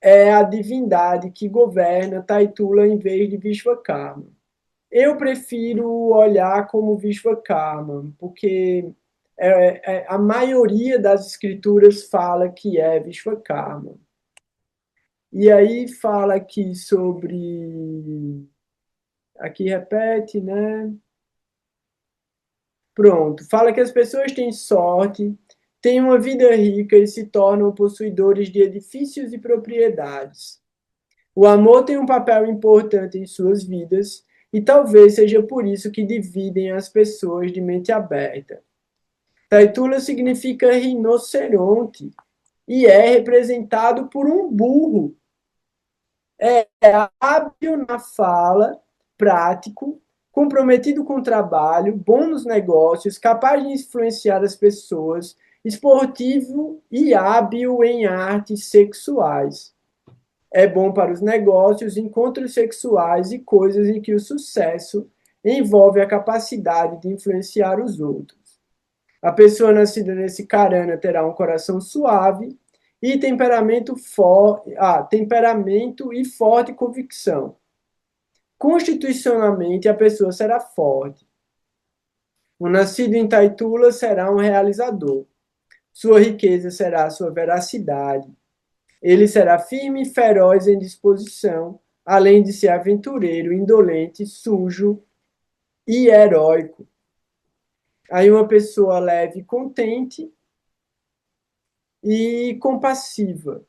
A: é a divindade que governa Taitula em vez de Vishvakarma. Eu prefiro olhar como Vishvakarma, porque a maioria das escrituras fala que é Vishvakarma. E aí fala aqui sobre. Aqui repete, né? Pronto. Fala que as pessoas têm sorte, têm uma vida rica e se tornam possuidores de edifícios e propriedades. O amor tem um papel importante em suas vidas e talvez seja por isso que dividem as pessoas de mente aberta. Taitula significa rinoceronte e é representado por um burro. É hábil na fala, prático, comprometido com o trabalho, bom nos negócios, capaz de influenciar as pessoas, esportivo e hábil em artes sexuais. É bom para os negócios, encontros sexuais e coisas em que o sucesso envolve a capacidade de influenciar os outros. A pessoa nascida nesse Karana terá um coração suave e temperamento e forte convicção. Constitucionalmente, a pessoa será forte. O nascido em Taitula será um realizador. Sua riqueza será a sua veracidade. Ele será firme e feroz em disposição, além de ser aventureiro, indolente, sujo e heróico. Aí uma pessoa leve e contente e compassiva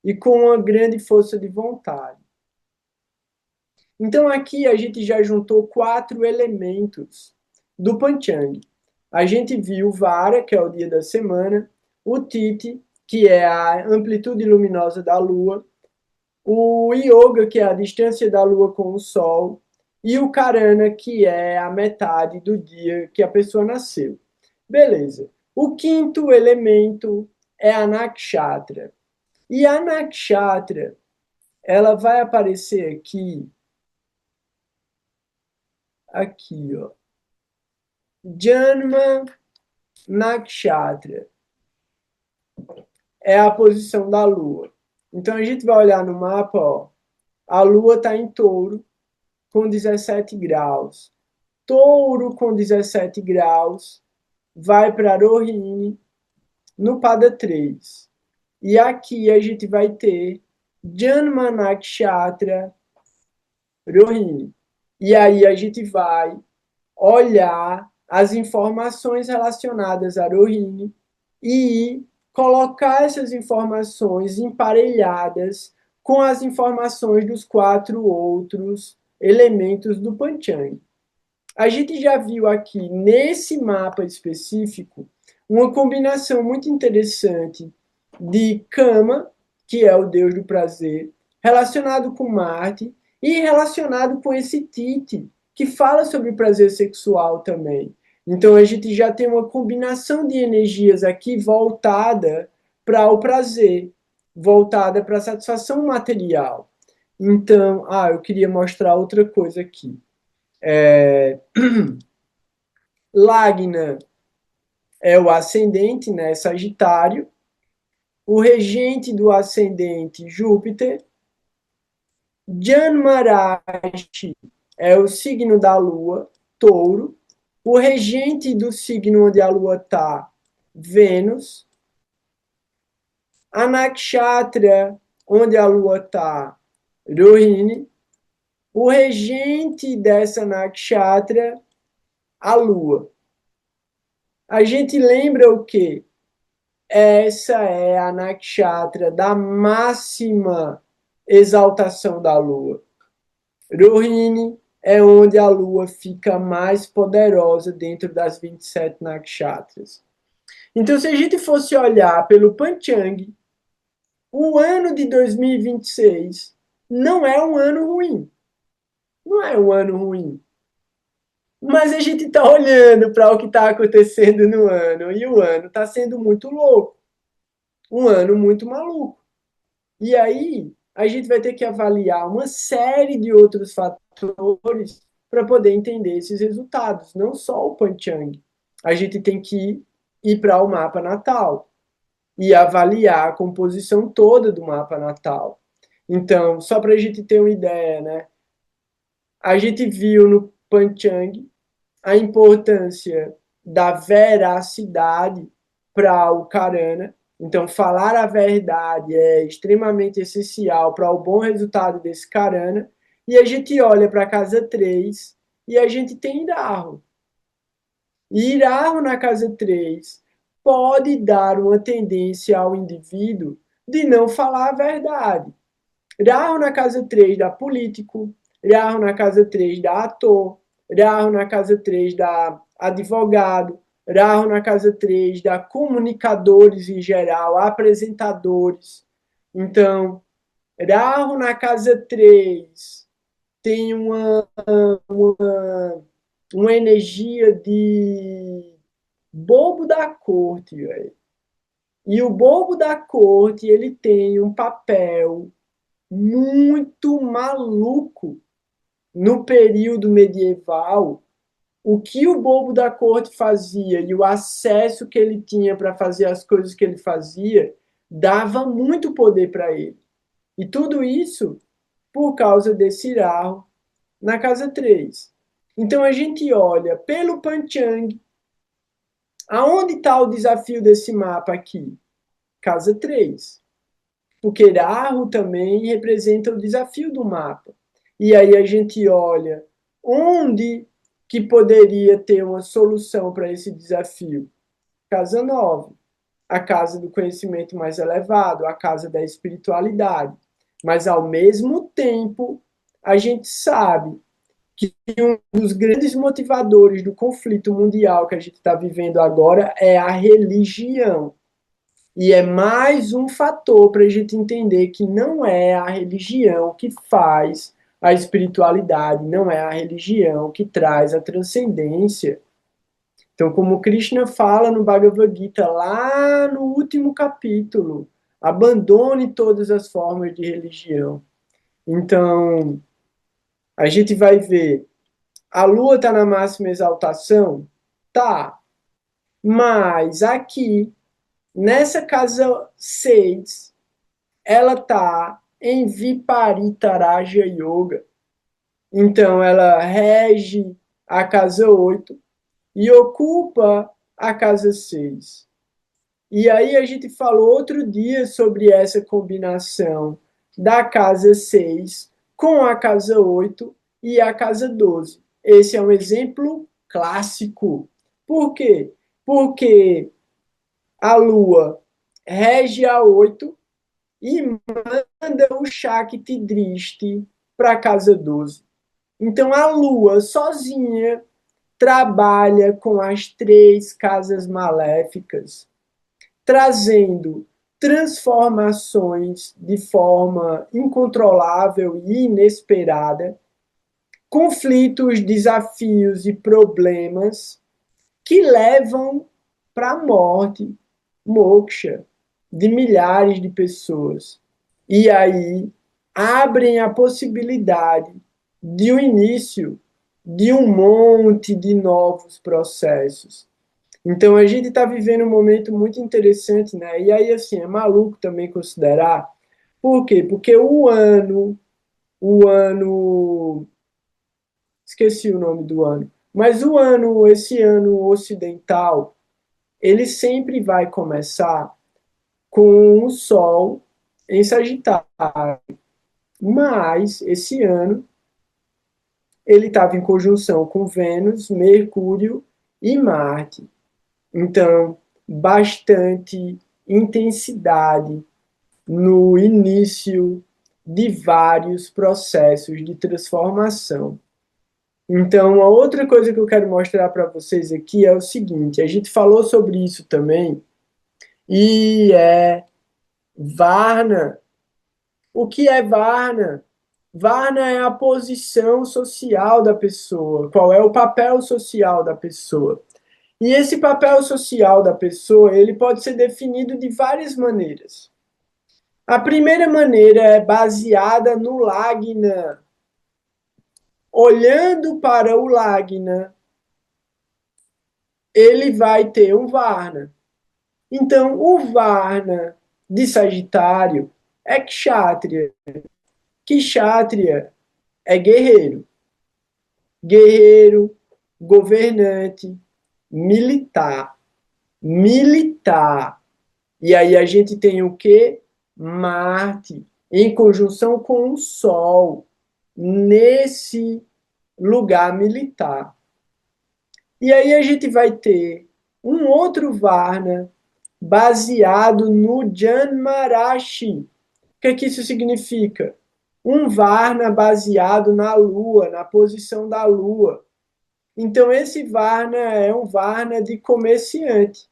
A: e com uma grande força de vontade. Então aqui a gente já juntou 4 elementos do Panchang. A gente viu Vara, que é o dia da semana, o Titi, que é a amplitude luminosa da Lua, o Yoga, que é a distância da Lua com o Sol, e o Karana, que é a metade do dia que a pessoa nasceu. Beleza. O quinto elemento é a Nakshatra. E a Nakshatra, ela vai aparecer aqui, ó. Janma Nakshatra é a posição da Lua. Então a gente vai olhar no mapa, ó. A Lua está em Touro com 17 graus. Touro com 17 graus vai para Rohini no pada 3. E aqui a gente vai ter Janma Nakshatra Rohini. E aí a gente vai olhar as informações relacionadas a Rohini e colocar essas informações emparelhadas com as informações dos 4 outros elementos do Panchang. A gente já viu aqui, nesse mapa específico, uma combinação muito interessante de Kama, que é o deus do prazer, relacionado com Marte e relacionado com esse Tite, que fala sobre prazer sexual também. Então a gente já tem uma combinação de energias aqui voltada para o prazer, voltada para a satisfação material. Então, eu queria mostrar outra coisa aqui. Lagna é o ascendente, né, Sagitário. O regente do ascendente, Júpiter. Janmarashi é o signo da Lua, Touro. O regente do signo onde a Lua está, Vênus. A Nakshatra, onde a Lua está, Rohini. O regente dessa Nakshatra, a Lua. A gente lembra o quê? Essa é a Nakshatra da máxima exaltação da Lua. Rohini é onde a Lua fica mais poderosa dentro das 27 Nakshatras. Então, se a gente fosse olhar pelo Panchang, o ano de 2026 não é um ano ruim. Não é um ano ruim. Mas a gente está olhando para o que está acontecendo no ano, e o ano está sendo muito louco. Um ano muito maluco. E aí, a gente vai ter que avaliar uma série de outros fatores para poder entender esses resultados, não só o Panchang. A gente tem que ir para o mapa natal e avaliar a composição toda do mapa natal. Então, só para a gente ter uma ideia, né? A gente viu no Panchang a importância da veracidade para o Karana. Então, falar a verdade é extremamente essencial para o bom resultado desse Karana. E a gente olha para a casa 3 e a gente tem Irahu. E Irahu na casa 3 pode dar uma tendência ao indivíduo de não falar a verdade. Rahu na casa 3 dá político, Rahu na casa 3 dá ator, Rahu na casa 3 dá advogado, Rahu na casa 3 dá comunicadores em geral, apresentadores. Então, Rahu na casa 3 tem uma energia de bobo da corte, véio. E o bobo da corte, ele tem um papel muito maluco no período medieval. O que o bobo da corte fazia e o acesso que ele tinha para fazer as coisas que ele fazia dava muito poder para ele. E tudo isso por causa desse Rahu na casa 3. Então a gente olha pelo Panchang. Aonde está o desafio desse mapa aqui? Casa 3. Porque Rahu também representa o desafio do mapa. E aí a gente olha onde que poderia ter uma solução para esse desafio. Casa 9, a casa do conhecimento mais elevado, a casa da espiritualidade. Mas, ao mesmo tempo, a gente sabe que um dos grandes motivadores do conflito mundial que a gente está vivendo agora é a religião. E é mais um fator para a gente entender que não é a religião que faz a espiritualidade, não é a religião que traz a transcendência. Então, como Krishna fala no Bhagavad Gita, lá no último capítulo, abandone todas as formas de religião. Então, a gente vai ver, a Lua está na máxima exaltação? Tá. Mas aqui, nessa casa 6, ela está em Viparitaraja Yoga. Então, ela rege a casa 8 e ocupa a casa 6. E aí a gente falou outro dia sobre essa combinação da casa 6 com a casa 8 e a casa 12. Esse é um exemplo clássico. Por quê? Porque a Lua rege a 8 e manda o Shakti Drishti para a casa 12. Então a Lua sozinha trabalha com as 3 casas maléficas, trazendo transformações de forma incontrolável e inesperada, conflitos, desafios e problemas que levam para a morte, moksha, de milhares de pessoas. E aí abrem a possibilidade de um início de um monte de novos processos. Então a gente está vivendo um momento muito interessante, né? E aí, assim, é maluco também considerar. Por quê? Porque esqueci o nome do ano, mas esse ano ocidental, ele sempre vai começar com o Sol em Sagitário. Mas esse ano ele estava em conjunção com Vênus, Mercúrio e Marte. Então, bastante intensidade no início de vários processos de transformação. Então, a outra coisa que eu quero mostrar para vocês aqui é o seguinte: a gente falou sobre isso também, e é Varna. O que é Varna? Varna é a posição social da pessoa, qual é o papel social da pessoa. E esse papel social da pessoa, ele pode ser definido de várias maneiras. A primeira maneira é baseada no Lagna. Olhando para o Lagna, ele vai ter um Varna. Então, o Varna de Sagitário é Kshatriya. Kshatriya é guerreiro. Guerreiro, governante, militar. Militar. E aí a gente tem o quê? Marte em conjunção com o Sol nesse lugar militar. E aí a gente vai ter um outro Varna baseado no Janmarashi. O que é que isso significa? Um Varna baseado na Lua, na posição da Lua. Então esse Varna é um Varna de comerciante.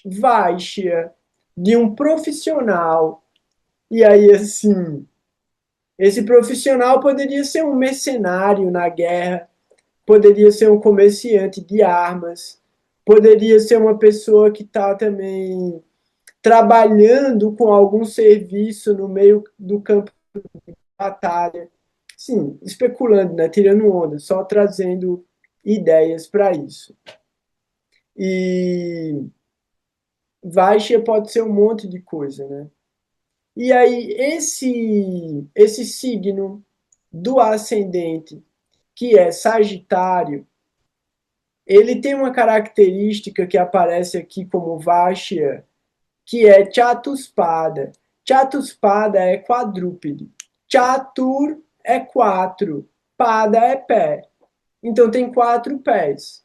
A: Vaishya, de um profissional. E aí, assim, esse profissional poderia ser um mercenário na guerra, poderia ser um comerciante de armas, poderia ser uma pessoa que está também trabalhando com algum serviço no meio do campo de batalha. Sim, especulando, né? Tirando onda, só trazendo ideias para isso. E Vaishya pode ser um monte de coisa, né? E aí, esse signo do ascendente, que é Sagitário, ele tem uma característica que aparece aqui como Vashya, que é Chatuspada. Chatuspada é quadrúpede. Chatur é 4, pada é pé. Então tem 4 pés.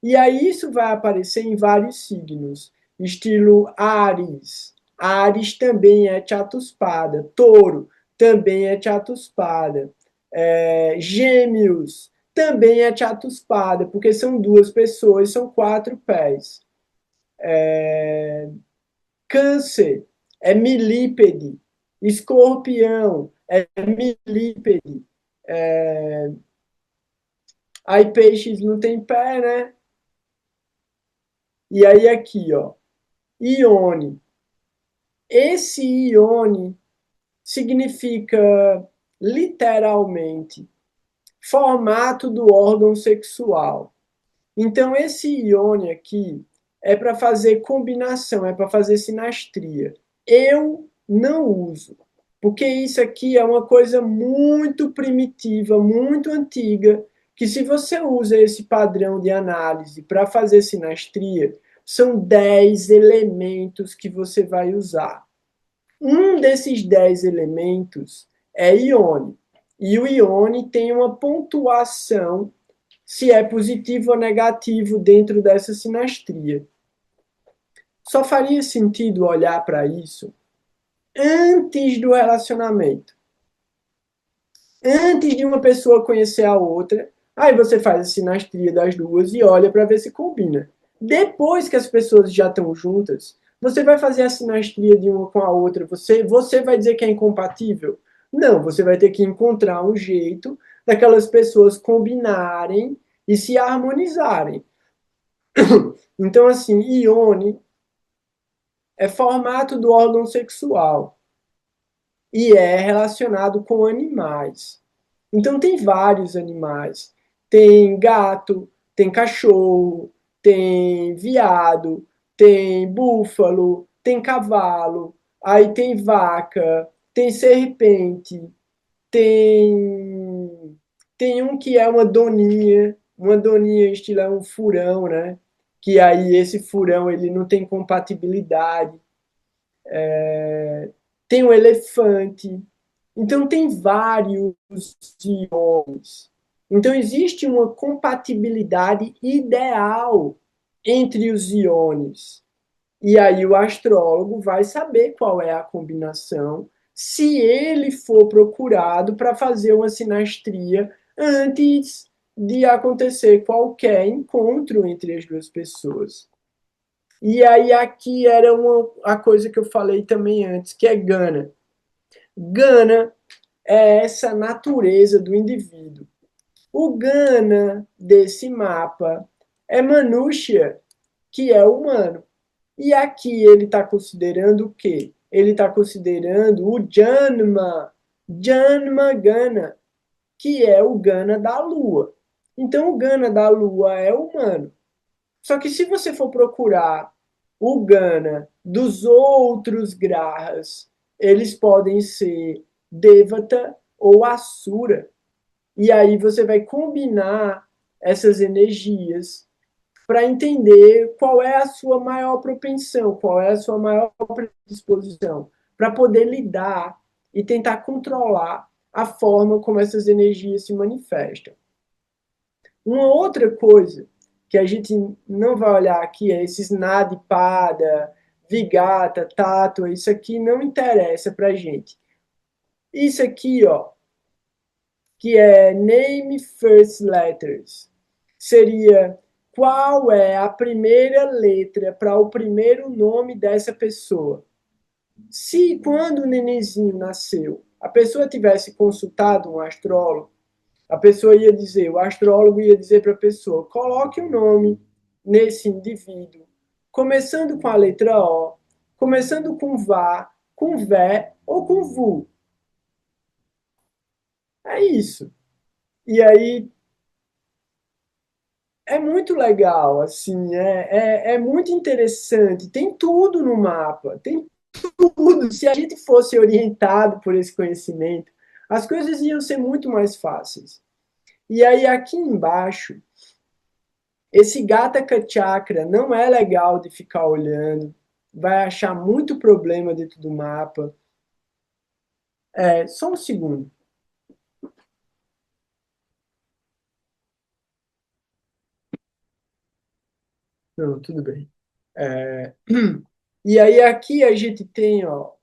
A: E aí isso vai aparecer em vários signos, estilo Áries. Áries também é Chatuspada. Touro também é Chatuspada. Gêmeos também é Chatuspada, porque são 2 pessoas, são 4 pés. Câncer é milípede. Escorpião é milípede. Aí peixes não tem pé, né? E aí aqui, ó, Ione. Esse Ione significa literalmente formato do órgão sexual. Então esse Ione aqui é para fazer combinação, é para fazer sinastria. Eu não uso, porque isso aqui é uma coisa muito primitiva, muito antiga, que se você usa esse padrão de análise para fazer sinastria, são 10 elementos que você vai usar. Um desses 10 elementos é ione. E o ione tem uma pontuação se é positivo ou negativo dentro dessa sinastria. Só faria sentido olhar para isso antes do relacionamento. Antes de uma pessoa conhecer a outra, aí você faz a sinastria das duas e olha para ver se combina. Depois que as pessoas já estão juntas, você vai fazer a sinastria de uma com a outra. Você vai dizer que é incompatível? Não, você vai ter que encontrar um jeito daquelas pessoas combinarem e se harmonizarem. Então, assim, ione é formato do órgão sexual e é relacionado com animais. Então, tem vários animais. Tem gato, tem cachorro, tem viado, tem búfalo, tem cavalo, aí tem vaca, tem serpente, tem um que é uma doninha estilo é um furão, né? Que aí esse furão ele não tem compatibilidade. Tem um elefante. Então tem vários iones. Então existe uma compatibilidade ideal entre os iones. E aí o astrólogo vai saber qual é a combinação se ele for procurado para fazer uma sinastria antes de acontecer qualquer encontro entre as duas pessoas. E aí aqui era a coisa que eu falei também antes, que é Gana. Gana é essa natureza do indivíduo. O Gana desse mapa é Manushya, que é humano. E aqui ele está considerando o quê? Ele está considerando o Janma, Janma Gana, que é o Gana da Lua. Então o Gana da Lua é humano. Só que se você for procurar o Gana dos outros grahas, eles podem ser Devata ou Asura. E aí você vai combinar essas energias para entender qual é a sua maior propensão, qual é a sua maior predisposição, para poder lidar e tentar controlar a forma como essas energias se manifestam. Uma outra coisa que a gente não vai olhar aqui é esses Nadipada, Vigata, Tátua, isso aqui não interessa para a gente. Isso aqui, ó, que é Name First Letters, seria qual é a primeira letra para o primeiro nome dessa pessoa. Se quando o nenenzinho nasceu, a pessoa tivesse consultado um astrólogo, a pessoa ia dizer, o astrólogo ia dizer para a pessoa, coloque o nome nesse indivíduo, começando com a letra O, começando com Vá, com Vé ou com Vu. É isso. E aí é muito legal, assim, é muito interessante. Tem tudo no mapa, tem tudo. Se a gente fosse orientado por esse conhecimento, as coisas iam ser muito mais fáceis. E aí aqui embaixo, esse Gataka Chakra não é legal de ficar olhando, vai achar muito problema dentro do mapa. Só um segundo. Não, tudo bem. E aí aqui a gente tem, ó,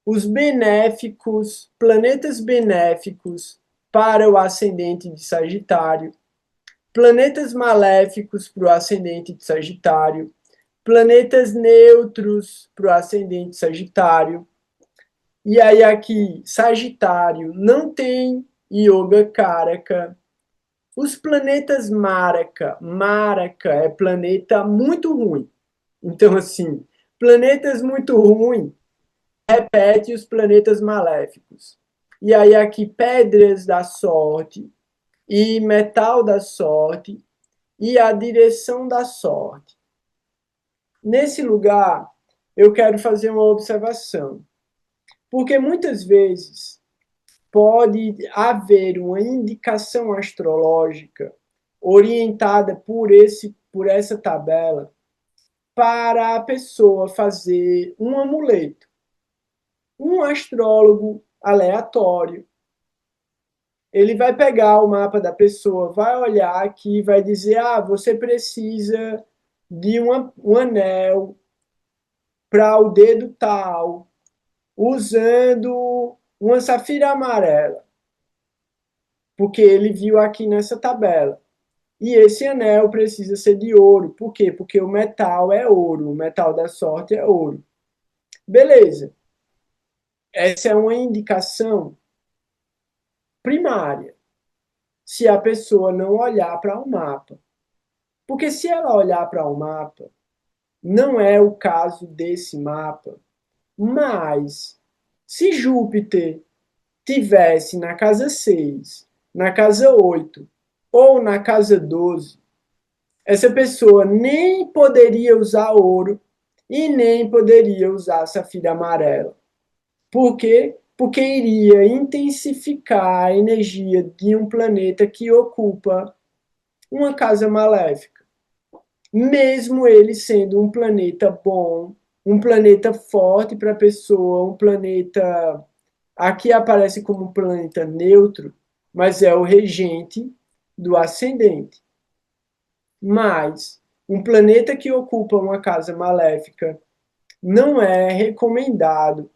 A: os benéficos, planetas benéficos para o ascendente de Sagitário, planetas maléficos para o ascendente de Sagitário, planetas neutros para o ascendente Sagitário. E aí aqui, Sagitário não tem Yoga Karaka. Os planetas Maraka é planeta muito ruim. Então, assim, planetas muito ruins repete os planetas maléficos. E aí aqui, pedras da sorte e metal da sorte e a direção da sorte. Nesse lugar, eu quero fazer uma observação, porque muitas vezes pode haver uma indicação astrológica orientada por essa tabela para a pessoa fazer um amuleto. Um astrólogo aleatório, ele vai pegar o mapa da pessoa, vai olhar aqui, vai dizer, você precisa de um anel para o dedo tal, usando uma safira amarela, porque ele viu aqui nessa tabela. E esse anel precisa ser de ouro. Por quê? Porque o metal é ouro, o metal da sorte é ouro. Beleza. Essa é uma indicação primária, se a pessoa não olhar para o mapa. Porque se ela olhar para o mapa, não é o caso desse mapa, mas se Júpiter tivesse na casa 6, na casa 8 ou na casa 12, essa pessoa nem poderia usar ouro e nem poderia usar safira amarela. Por quê? Porque iria intensificar a energia de um planeta que ocupa uma casa maléfica. Mesmo ele sendo um planeta bom, um planeta forte para a pessoa, um planeta. Aqui aparece como um planeta neutro, mas é o regente do ascendente. Mas um planeta que ocupa uma casa maléfica não é recomendado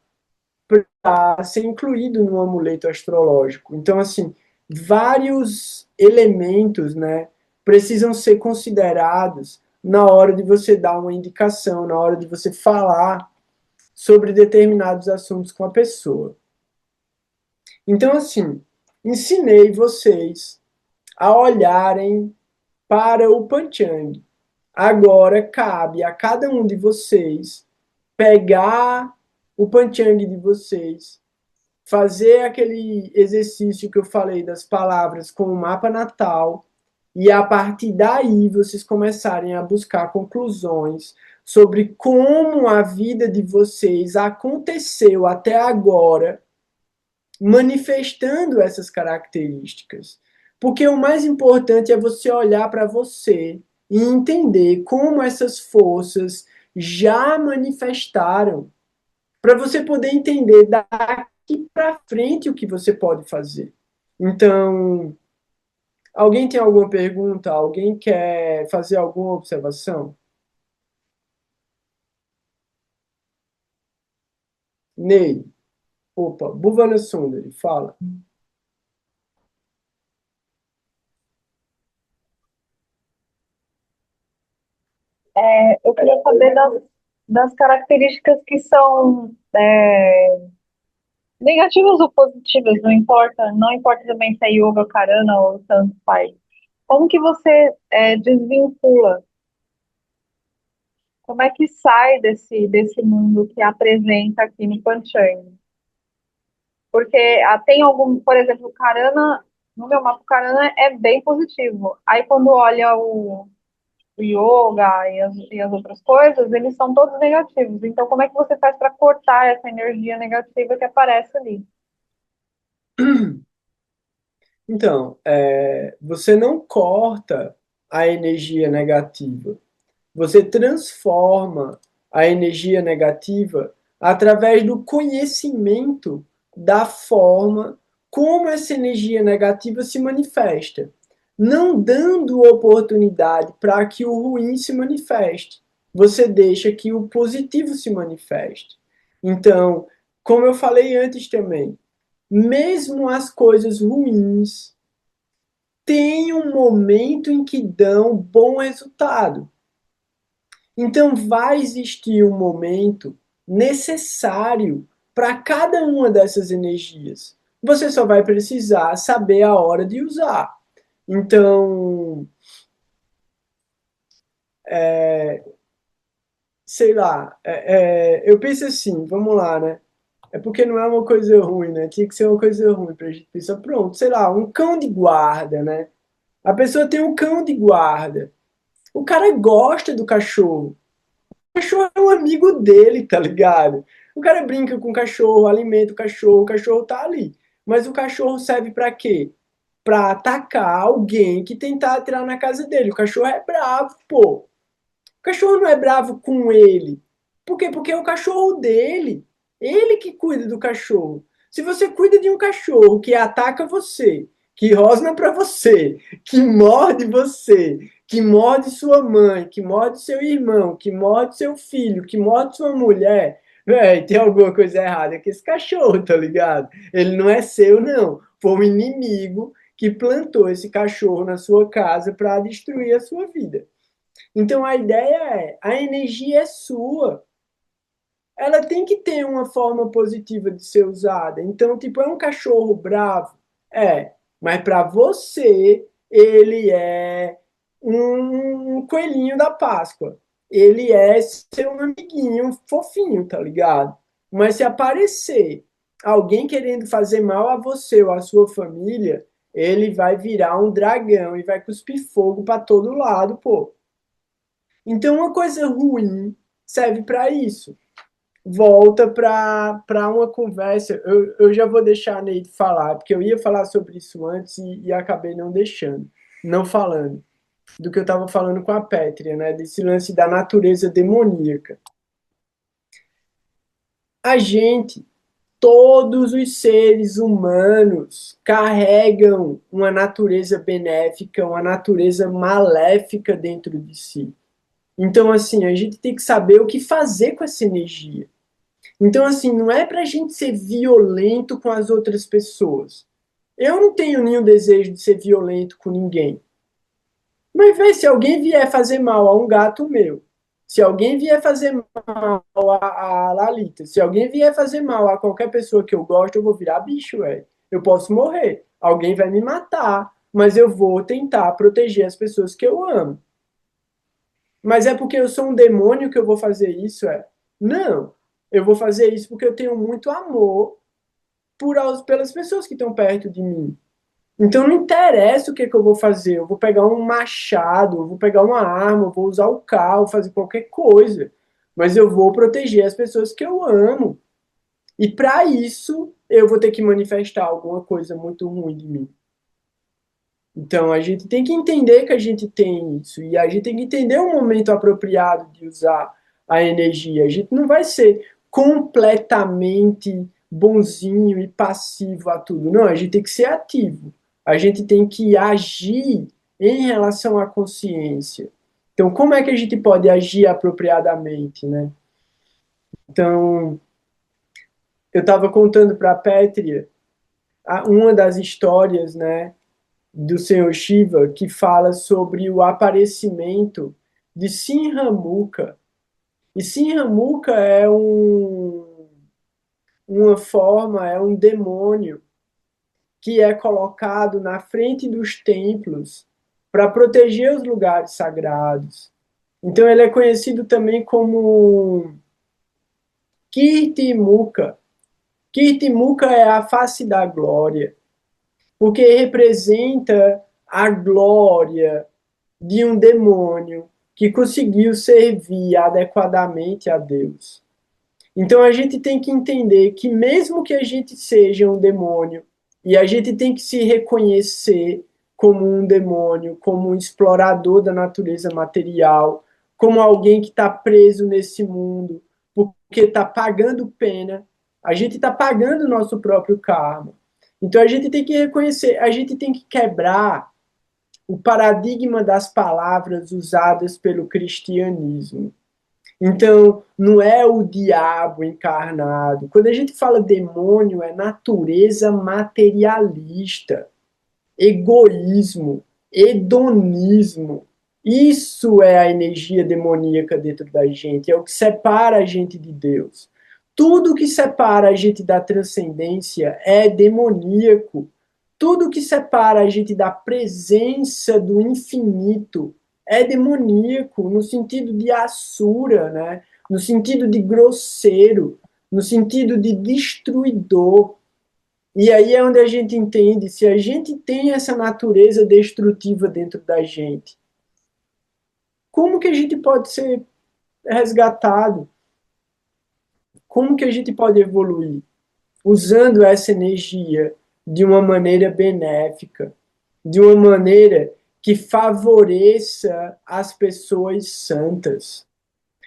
A: para ser incluído no amuleto astrológico. Então, assim, vários elementos, né, precisam ser considerados na hora de você dar uma indicação, na hora de você falar sobre determinados assuntos com a pessoa. Então, assim, ensinei vocês a olharem para o Panchang. Agora cabe a cada um de vocês pegar o Panchang de vocês, fazer aquele exercício que eu falei das palavras com o mapa natal, e a partir daí vocês começarem a buscar conclusões sobre como a vida de vocês aconteceu até agora, manifestando essas características. Porque o mais importante é você olhar para você e entender como essas forças já manifestaram, para você poder entender daqui para frente o que você pode fazer. Então, alguém tem alguma pergunta? Alguém quer fazer alguma observação? Ney, opa, Bhuvana Sundari, fala.
C: Eu queria saber das características que são negativas ou positivas, não importa também se é yoga, karana ou tanto faz. Como que você desvincula? Como é que sai desse mundo que apresenta aqui no Panchang? Porque tem algum, por exemplo, o karana, no meu mapa o karana é bem positivo. Aí quando olha o yoga e as outras coisas, eles são todos negativos. Então, como é que você faz para cortar essa energia negativa que aparece ali?
A: Então, você não corta a energia negativa. Você transforma a energia negativa através do conhecimento da forma como essa energia negativa se manifesta, não dando oportunidade para que o ruim se manifeste. Você deixa que o positivo se manifeste. Então, como eu falei antes também, mesmo as coisas ruins têm um momento em que dão bom resultado. Então, vai existir um momento necessário para cada uma dessas energias. Você só vai precisar saber a hora de usar. Então, sei lá, eu penso assim, vamos lá, né? É porque não é uma coisa ruim, né? Tinha que ser uma coisa ruim pra gente pensar, pronto, sei lá, um cão de guarda, né? A pessoa tem um cão de guarda. O cara gosta do cachorro. O cachorro é um amigo dele, tá ligado? O cara brinca com o cachorro, alimenta o cachorro tá ali. Mas o cachorro serve pra quê? Pra atacar alguém que tentar entrar na casa dele. O cachorro é bravo, pô. O cachorro não é bravo com ele. Por quê? Porque é o cachorro dele. Ele que cuida do cachorro. Se você cuida de um cachorro que ataca você, que rosna pra você, que morde sua mãe, que morde seu irmão, que morde seu filho, que morde sua mulher, véi, tem alguma coisa errada com esse cachorro, tá ligado? Ele não é seu, não. Foi um inimigo que plantou esse cachorro na sua casa para destruir a sua vida. Então a ideia é, a energia é sua. Ela tem que ter uma forma positiva de ser usada. Então, tipo, é um cachorro bravo? É, mas para você, ele é um coelhinho da Páscoa. Ele é seu amiguinho fofinho, tá ligado? Mas se aparecer alguém querendo fazer mal a você ou a sua família, ele vai virar um dragão e vai cuspir fogo para todo lado, pô. Então, uma coisa ruim serve para isso. Volta para uma conversa. Eu já vou deixar a Neide falar, porque eu ia falar sobre isso antes e acabei não deixando, não falando, do que eu estava falando com a Pétria, né? Desse lance da natureza demoníaca. A gente, todos os seres humanos, carregam uma natureza benéfica, uma natureza maléfica dentro de si. Então, assim, a gente tem que saber o que fazer com essa energia. Então, assim, não é pra gente ser violento com as outras pessoas. Eu não tenho nenhum desejo de ser violento com ninguém. Mas, vê, se alguém vier fazer mal a um gato meu, se alguém vier fazer mal a Lalita, se alguém vier fazer mal a qualquer pessoa que eu gosto, eu vou virar bicho, velho. Eu posso morrer. Alguém vai me matar, mas eu vou tentar proteger as pessoas que eu amo. Mas é porque eu sou um demônio que eu vou fazer isso? Não. Eu vou fazer isso porque eu tenho muito amor pelas pessoas que estão perto de mim. Então não interessa o que eu vou fazer. Eu vou pegar um machado, eu vou pegar uma arma, eu vou usar o carro, fazer qualquer coisa. Mas eu vou proteger as pessoas que eu amo. E para isso, eu vou ter que manifestar alguma coisa muito ruim de mim. Então a gente tem que entender que a gente tem isso e a gente tem que entender o momento apropriado de usar a energia. A gente não vai ser completamente bonzinho e passivo a tudo. Não, a gente tem que ser ativo. A gente tem que agir em relação à consciência. Então, como é que a gente pode agir apropriadamente, né? Então, eu estava contando para a Pétria uma das histórias, né, do Senhor Shiva, que fala sobre o aparecimento de Sinhamuka. E Sinhamuka é uma forma, é um demônio que é colocado na frente dos templos para proteger os lugares sagrados. Então ele é conhecido também como Kirtimuka. Kirtimuka é a face da glória, porque representa a glória de um demônio que conseguiu servir adequadamente a Deus. Então a gente tem que entender que mesmo que a gente seja um demônio, e a gente tem que se reconhecer como um demônio, como um explorador da natureza material, como alguém que está preso nesse mundo, porque está pagando pena, a gente está pagando o nosso próprio karma. Então a gente tem que reconhecer, a gente tem que quebrar o paradigma das palavras usadas pelo cristianismo. Então, não é o diabo encarnado. Quando a gente fala demônio, é natureza materialista, egoísmo, hedonismo, Isso é a energia demoníaca dentro da gente, é o que separa a gente de Deus. Tudo que separa a gente da transcendência é demoníaco. Tudo que separa a gente da presença do infinito é demoníaco, no sentido de assura, né? No sentido de grosseiro, no sentido de destruidor. E aí é onde a gente entende se a gente tem essa natureza destrutiva dentro da gente, como que a gente pode ser resgatado? Como que a gente pode evoluir? Usando essa energia de uma maneira benéfica, de uma maneira que favoreça as pessoas santas.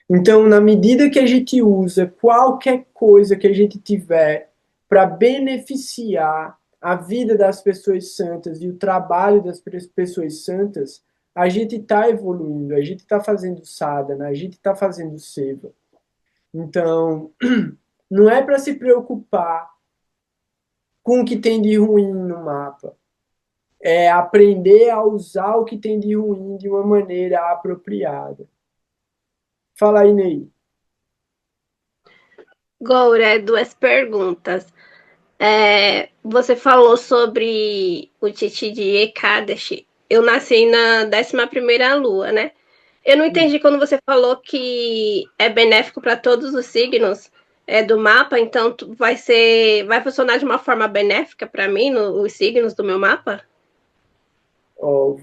A: Então, na medida que a gente usa qualquer coisa que a gente tiver para beneficiar a vida das pessoas santas e o trabalho das pessoas santas, a gente está evoluindo, a gente está fazendo sadhana, a gente está fazendo seva. Então, não é para se preocupar com o que tem de ruim no mapa. É aprender a usar o que tem de ruim de uma maneira apropriada. Fala aí, Ney.
D: Goura, duas perguntas. Você falou sobre o Titi de Ekadashi. Eu nasci na 11ª lua, né? Eu não entendi quando você falou que é benéfico para todos os signos do mapa, então vai funcionar de uma forma benéfica para mim, os signos do meu mapa?
A: Ó,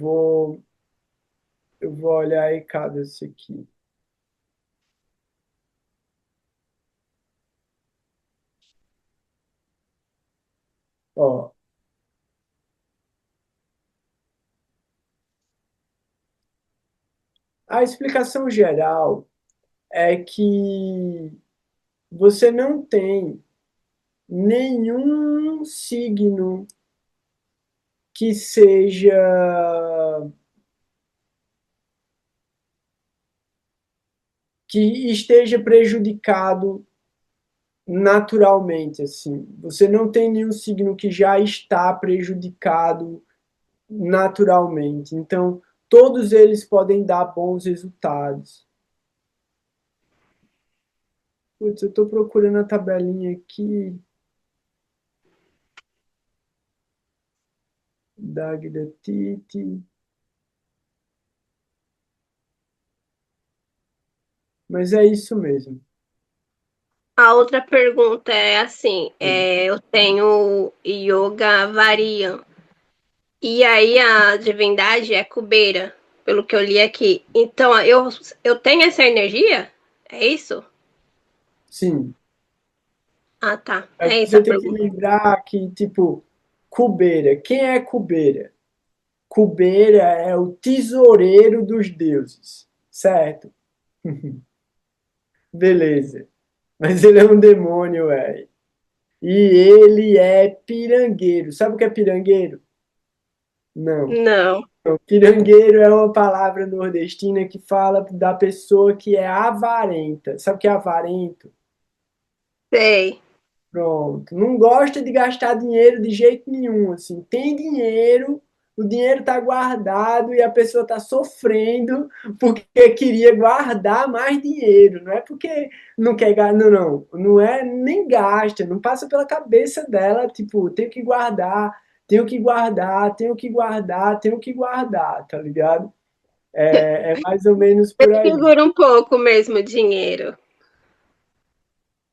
A: eu vou olhar aí cada esse aqui. Ó, a explicação geral é que você não tem nenhum signo que seja que esteja prejudicado naturalmente, assim. Você não tem nenhum signo que já está prejudicado naturalmente. Então, todos eles podem dar bons resultados. Putz, eu estou procurando a tabelinha aqui da Agda Titi. Mas é isso mesmo.
D: A outra pergunta é assim: eu tenho Yoga Varian. E aí a divindade é cubeira, pelo que eu li aqui. Então, eu tenho essa energia? É isso?
A: Sim.
D: Ah, tá.
A: Mas
D: É essa
A: você
D: a
A: tem que
D: pergunta.
A: lembrar que, tipo, Cubeira. Quem é Cubeira? Cubeira é o tesoureiro dos deuses, certo? Beleza. Mas ele é um demônio, velho. E ele é pirangueiro. Sabe o que é pirangueiro? Não.
D: Não,
A: Pirangueiro é uma palavra nordestina que fala da pessoa que é avarenta. Sabe o que é avarento?
D: sei.
A: Pronto. Não gosta de gastar dinheiro de jeito nenhum, assim. Tem dinheiro, o dinheiro está guardado e a pessoa está sofrendo porque queria guardar mais dinheiro. Não é porque não quer gastar, não, não. Não é nem gasta, não passa pela cabeça dela, tipo, tenho que guardar, tenho que guardar, tenho que guardar, tenho que guardar, tá ligado? É mais ou menos por
D: Eu
A: aí.
D: seguro um pouco mesmo o dinheiro.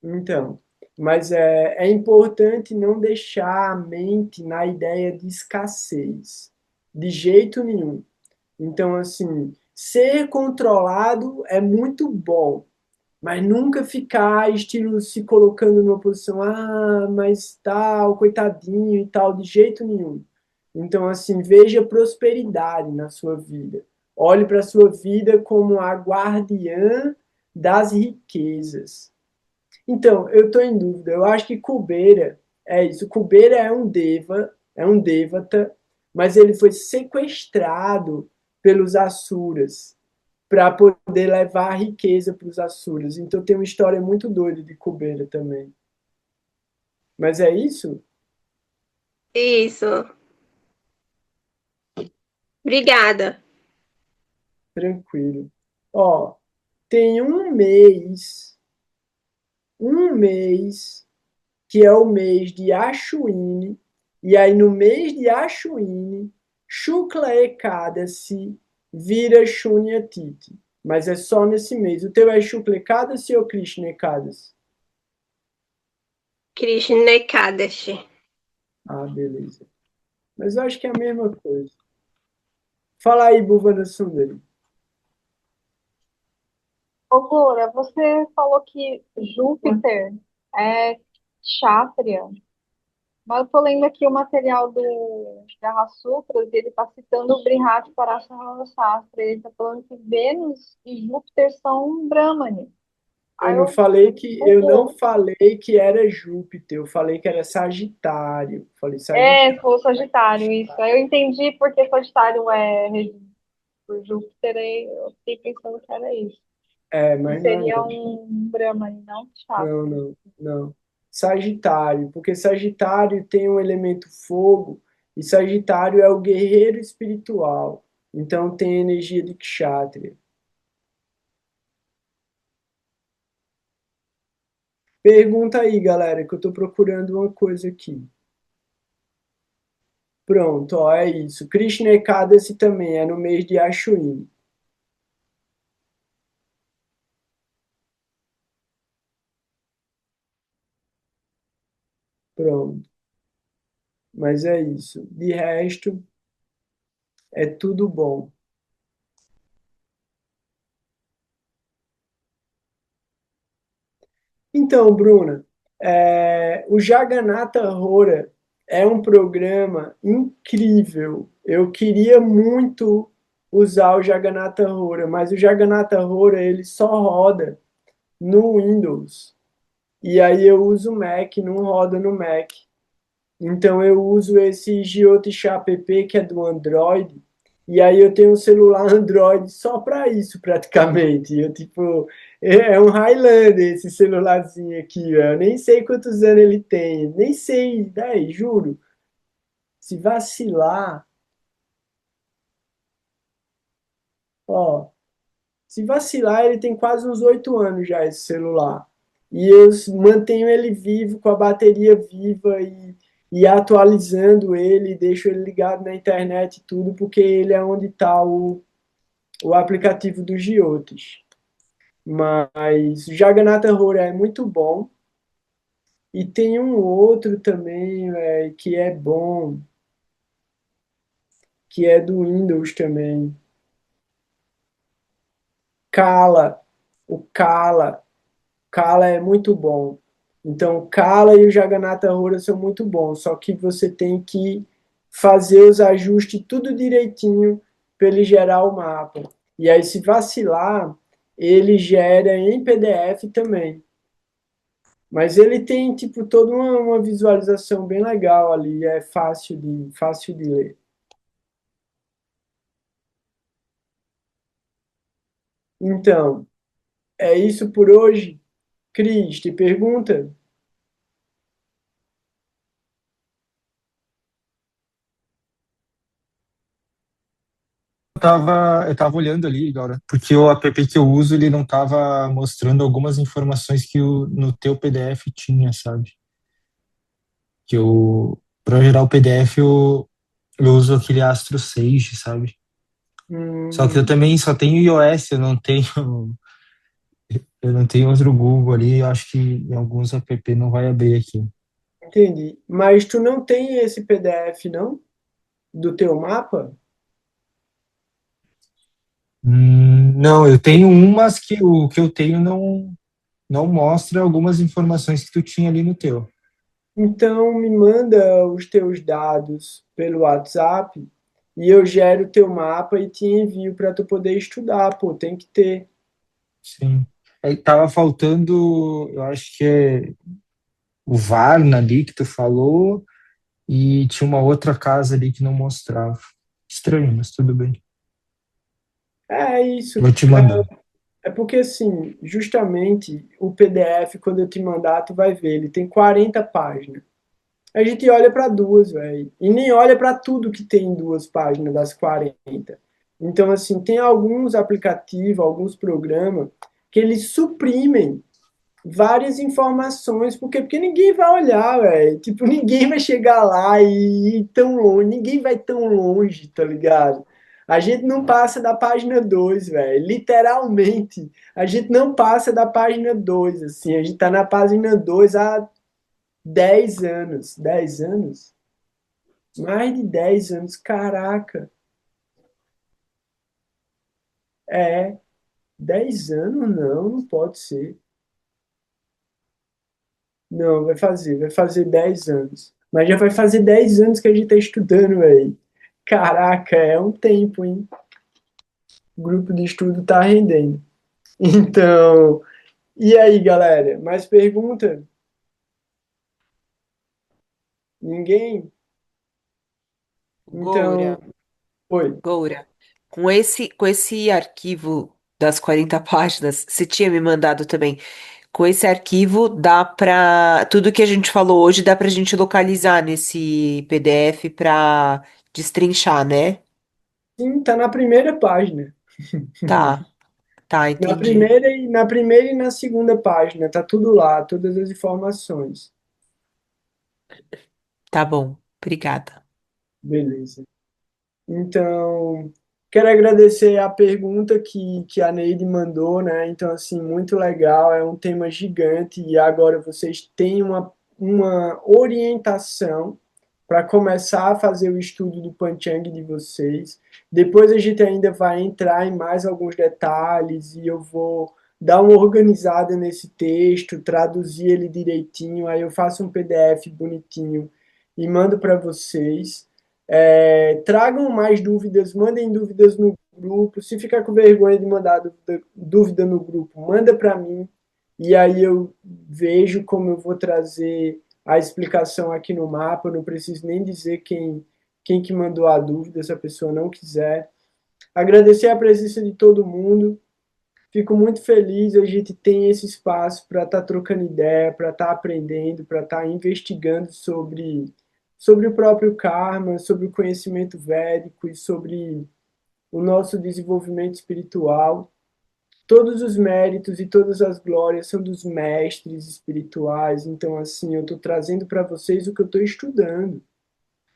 A: Então, mas é importante não deixar a mente na ideia de escassez, de jeito nenhum. Então, assim, ser controlado é muito bom, mas nunca ficar estilo se colocando numa posição, mas tal, coitadinho e tal, de jeito nenhum. Então, assim, veja prosperidade na sua vida. Olhe para a sua vida como a guardiã das riquezas. Então, eu estou em dúvida. Eu acho que Kubeira é isso. Kubeira é um deva, é um devata, mas ele foi sequestrado pelos Asuras para poder levar a riqueza para os Asuras. Então tem uma história muito doida de Kubeira também. Mas é isso?
D: Isso. Obrigada.
A: Tranquilo. Ó, tem um mês que é o mês de Achuine, e aí no mês de Achuine, Shukla Ekadasi vira Shunyatiti. Mas é só nesse mês. O teu é Shukla Ekadasi ou Krishna Ekadasi?
D: Krishna Ekadashi.
A: Ah, beleza. Mas eu acho que é a mesma coisa. Fala aí, Bhuvana Sundari.
C: Ô, Glória, você falou que Júpiter é Kshatriya, mas eu tô lendo aqui o material do Garra Sutras e ele está citando o Brihat Parashara Shastra. Ele está falando que Vênus e Júpiter são Brahmani.
A: Eu
C: Aí
A: não
C: eu,
A: falei que eu não falei que era Júpiter, eu falei que era Sagitário. Falei Sagitário.
C: foi o Sagitário, isso. Aí eu entendi porque Sagitário é regido por Júpiter e eu fiquei pensando que era isso.
A: É,
C: Que
A: mas não é
C: seria
A: não.
C: um Brahmani, não Kshatriya.
A: Não, não, não. Sagitário, porque Sagitário tem um elemento fogo e Sagitário é o guerreiro espiritual. Então tem energia de Kshatriya. Pergunta aí, galera, que eu tô procurando uma coisa aqui. Pronto, ó, é isso. Krishna Ekadasi também é no mês de Ashwini. Pronto. Mas é isso. De resto, é tudo bom. Então, Bruna, o Jagannatha Hora é um programa incrível. Eu queria muito usar o Jagannatha Hora, mas o Jagannatha Hora ele só roda no Windows. E aí eu uso o Mac, não roda no Mac. Então eu uso esse Jyotish app que é do Android, e aí eu tenho um celular Android só para isso praticamente. Eu tipo, é um Highlander esse celularzinho aqui, eu nem sei quantos anos ele tem, nem sei, daí, juro. Se vacilar, ó, se vacilar ele tem quase uns 8 anos já esse celular. E eu mantenho ele vivo, com a bateria viva e atualizando ele, deixo ele ligado na internet e tudo, porque ele é onde está o aplicativo do Giotes. Mas o Jagannatha Hora é muito bom. E tem um outro também, que é bom, que é do Windows também. Kala. O Kala. Kala é muito bom. Então, o Kala e o Jagannatha Hora são muito bons, só que você tem que fazer os ajustes tudo direitinho para ele gerar o mapa. E aí, se vacilar, ele gera em PDF também. Mas ele tem, tipo, toda uma visualização bem legal ali, é fácil de ler. Então, é isso por hoje. Cris, te pergunta?
B: Eu tava olhando ali agora, porque o app que eu uso, ele não tava mostrando algumas informações que no teu PDF tinha, sabe? Para gerar o PDF, eu uso aquele Astro Sage, sabe? Só que eu
A: Hum,
B: também só tenho iOS, eu não tenho outro Google ali, eu acho que em alguns app não vai abrir aqui.
A: entendi. Mas tu não tem esse PDF, não? Do teu mapa?
B: Não, eu tenho umas que o que eu tenho não mostra algumas informações que tu tinha ali no teu.
A: Então me manda os teus dados pelo WhatsApp e eu gero o teu mapa e te envio para tu poder estudar, pô, tem que ter.
B: Sim. Aí tava faltando, eu acho que é o Varna ali que tu falou, e tinha uma outra casa ali que não mostrava. Estranho, mas tudo bem.
A: É isso.
B: Vou te mandar.
A: É porque assim, justamente o PDF, quando eu te mandar, tu vai ver, ele tem 40 páginas. A gente olha para duas, velho. E nem olha para tudo que tem em 2 páginas das 40. Então, assim, tem alguns aplicativos, alguns programas que eles suprimem várias informações, porque ninguém vai olhar, velho. Tipo, ninguém vai chegar lá e ir tão longe, ninguém vai tão longe, tá ligado? A gente não passa da página 2, velho. Literalmente, a gente não passa da página 2 assim. A gente tá na página 2 há 10 anos. 10 anos? Mais de 10 anos, caraca. É, 10 anos? Não, não pode ser. Não, vai fazer 10 anos. Mas já vai fazer 10 anos que a gente tá estudando, velho. Caraca, é um tempo, hein? O grupo de estudo tá rendendo. Então, e aí, galera? Mais pergunta? Ninguém? Então,
E: Goura,
A: oi.
E: Goura, com esse arquivo das 40 páginas, você tinha me mandado também. Com esse arquivo dá para tudo que a gente falou hoje dá pra gente localizar nesse PDF para destrinchar, né?
A: Sim, tá na primeira página.
E: Tá, tá,
A: Na
E: entendi.
A: primeira e na segunda página, tá tudo lá, todas as informações.
E: Tá bom. Obrigada.
A: Beleza. Então, quero agradecer a pergunta que a Neide mandou, né? Então, assim, muito legal, é um tema gigante e agora vocês têm uma orientação para começar a fazer o estudo do Panchang de vocês. Depois a gente ainda vai entrar em mais alguns detalhes e eu vou dar uma organizada nesse texto, traduzir ele direitinho, aí eu faço um PDF bonitinho e mando para vocês. Tragam mais dúvidas, mandem dúvidas no grupo. Se ficar com vergonha de mandar dúvida no grupo, manda para mim. E aí eu vejo como eu vou trazer a explicação aqui no mapa. Eu não preciso nem dizer quem que mandou a dúvida, se a pessoa não quiser. Agradecer a presença de todo mundo. Fico muito feliz, a gente tem esse espaço para estar trocando ideia, para estar aprendendo, para estar investigando sobre o próprio karma, sobre o conhecimento védico e sobre o nosso desenvolvimento espiritual. Todos os méritos e todas as glórias são dos mestres espirituais, então assim, eu estou trazendo para vocês o que eu estou estudando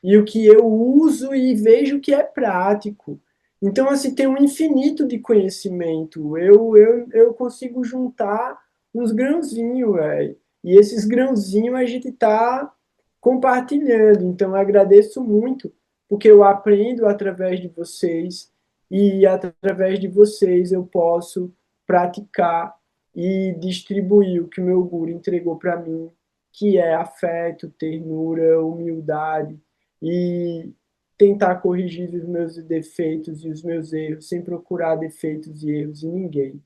A: e o que eu uso e vejo que é prático. Então, assim, tem um infinito de conhecimento. Eu consigo juntar uns grãozinhos, velho. E esses grãozinhos a gente está compartilhando. Então, eu agradeço muito, porque eu aprendo através de vocês e através de vocês eu posso praticar e distribuir o que o meu guru entregou para mim, que é afeto, ternura, humildade e tentar corrigir os meus defeitos e os meus erros, sem procurar defeitos e erros em ninguém.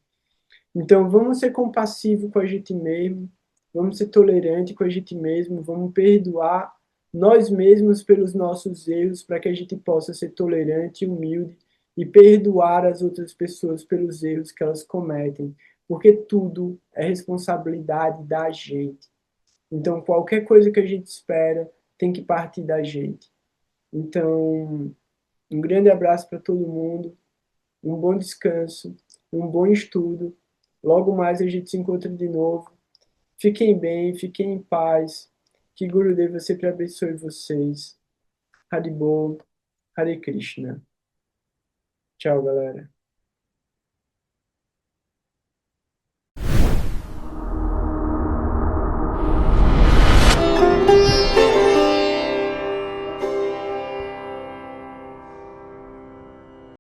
A: Então, vamos ser compassivos com a gente mesmo, vamos ser tolerantes com a gente mesmo, vamos perdoar nós mesmos pelos nossos erros, para que a gente possa ser tolerante e humilde e perdoar as outras pessoas pelos erros que elas cometem, porque tudo é responsabilidade da gente. Então, qualquer coisa que a gente espera tem que partir da gente. Então, um grande abraço para todo mundo, um bom descanso, um bom estudo. Logo mais a gente se encontra de novo. Fiquem bem, fiquem em paz. Que Gurudeva sempre abençoe vocês. Haribol, Hare Krishna. Tchau, galera.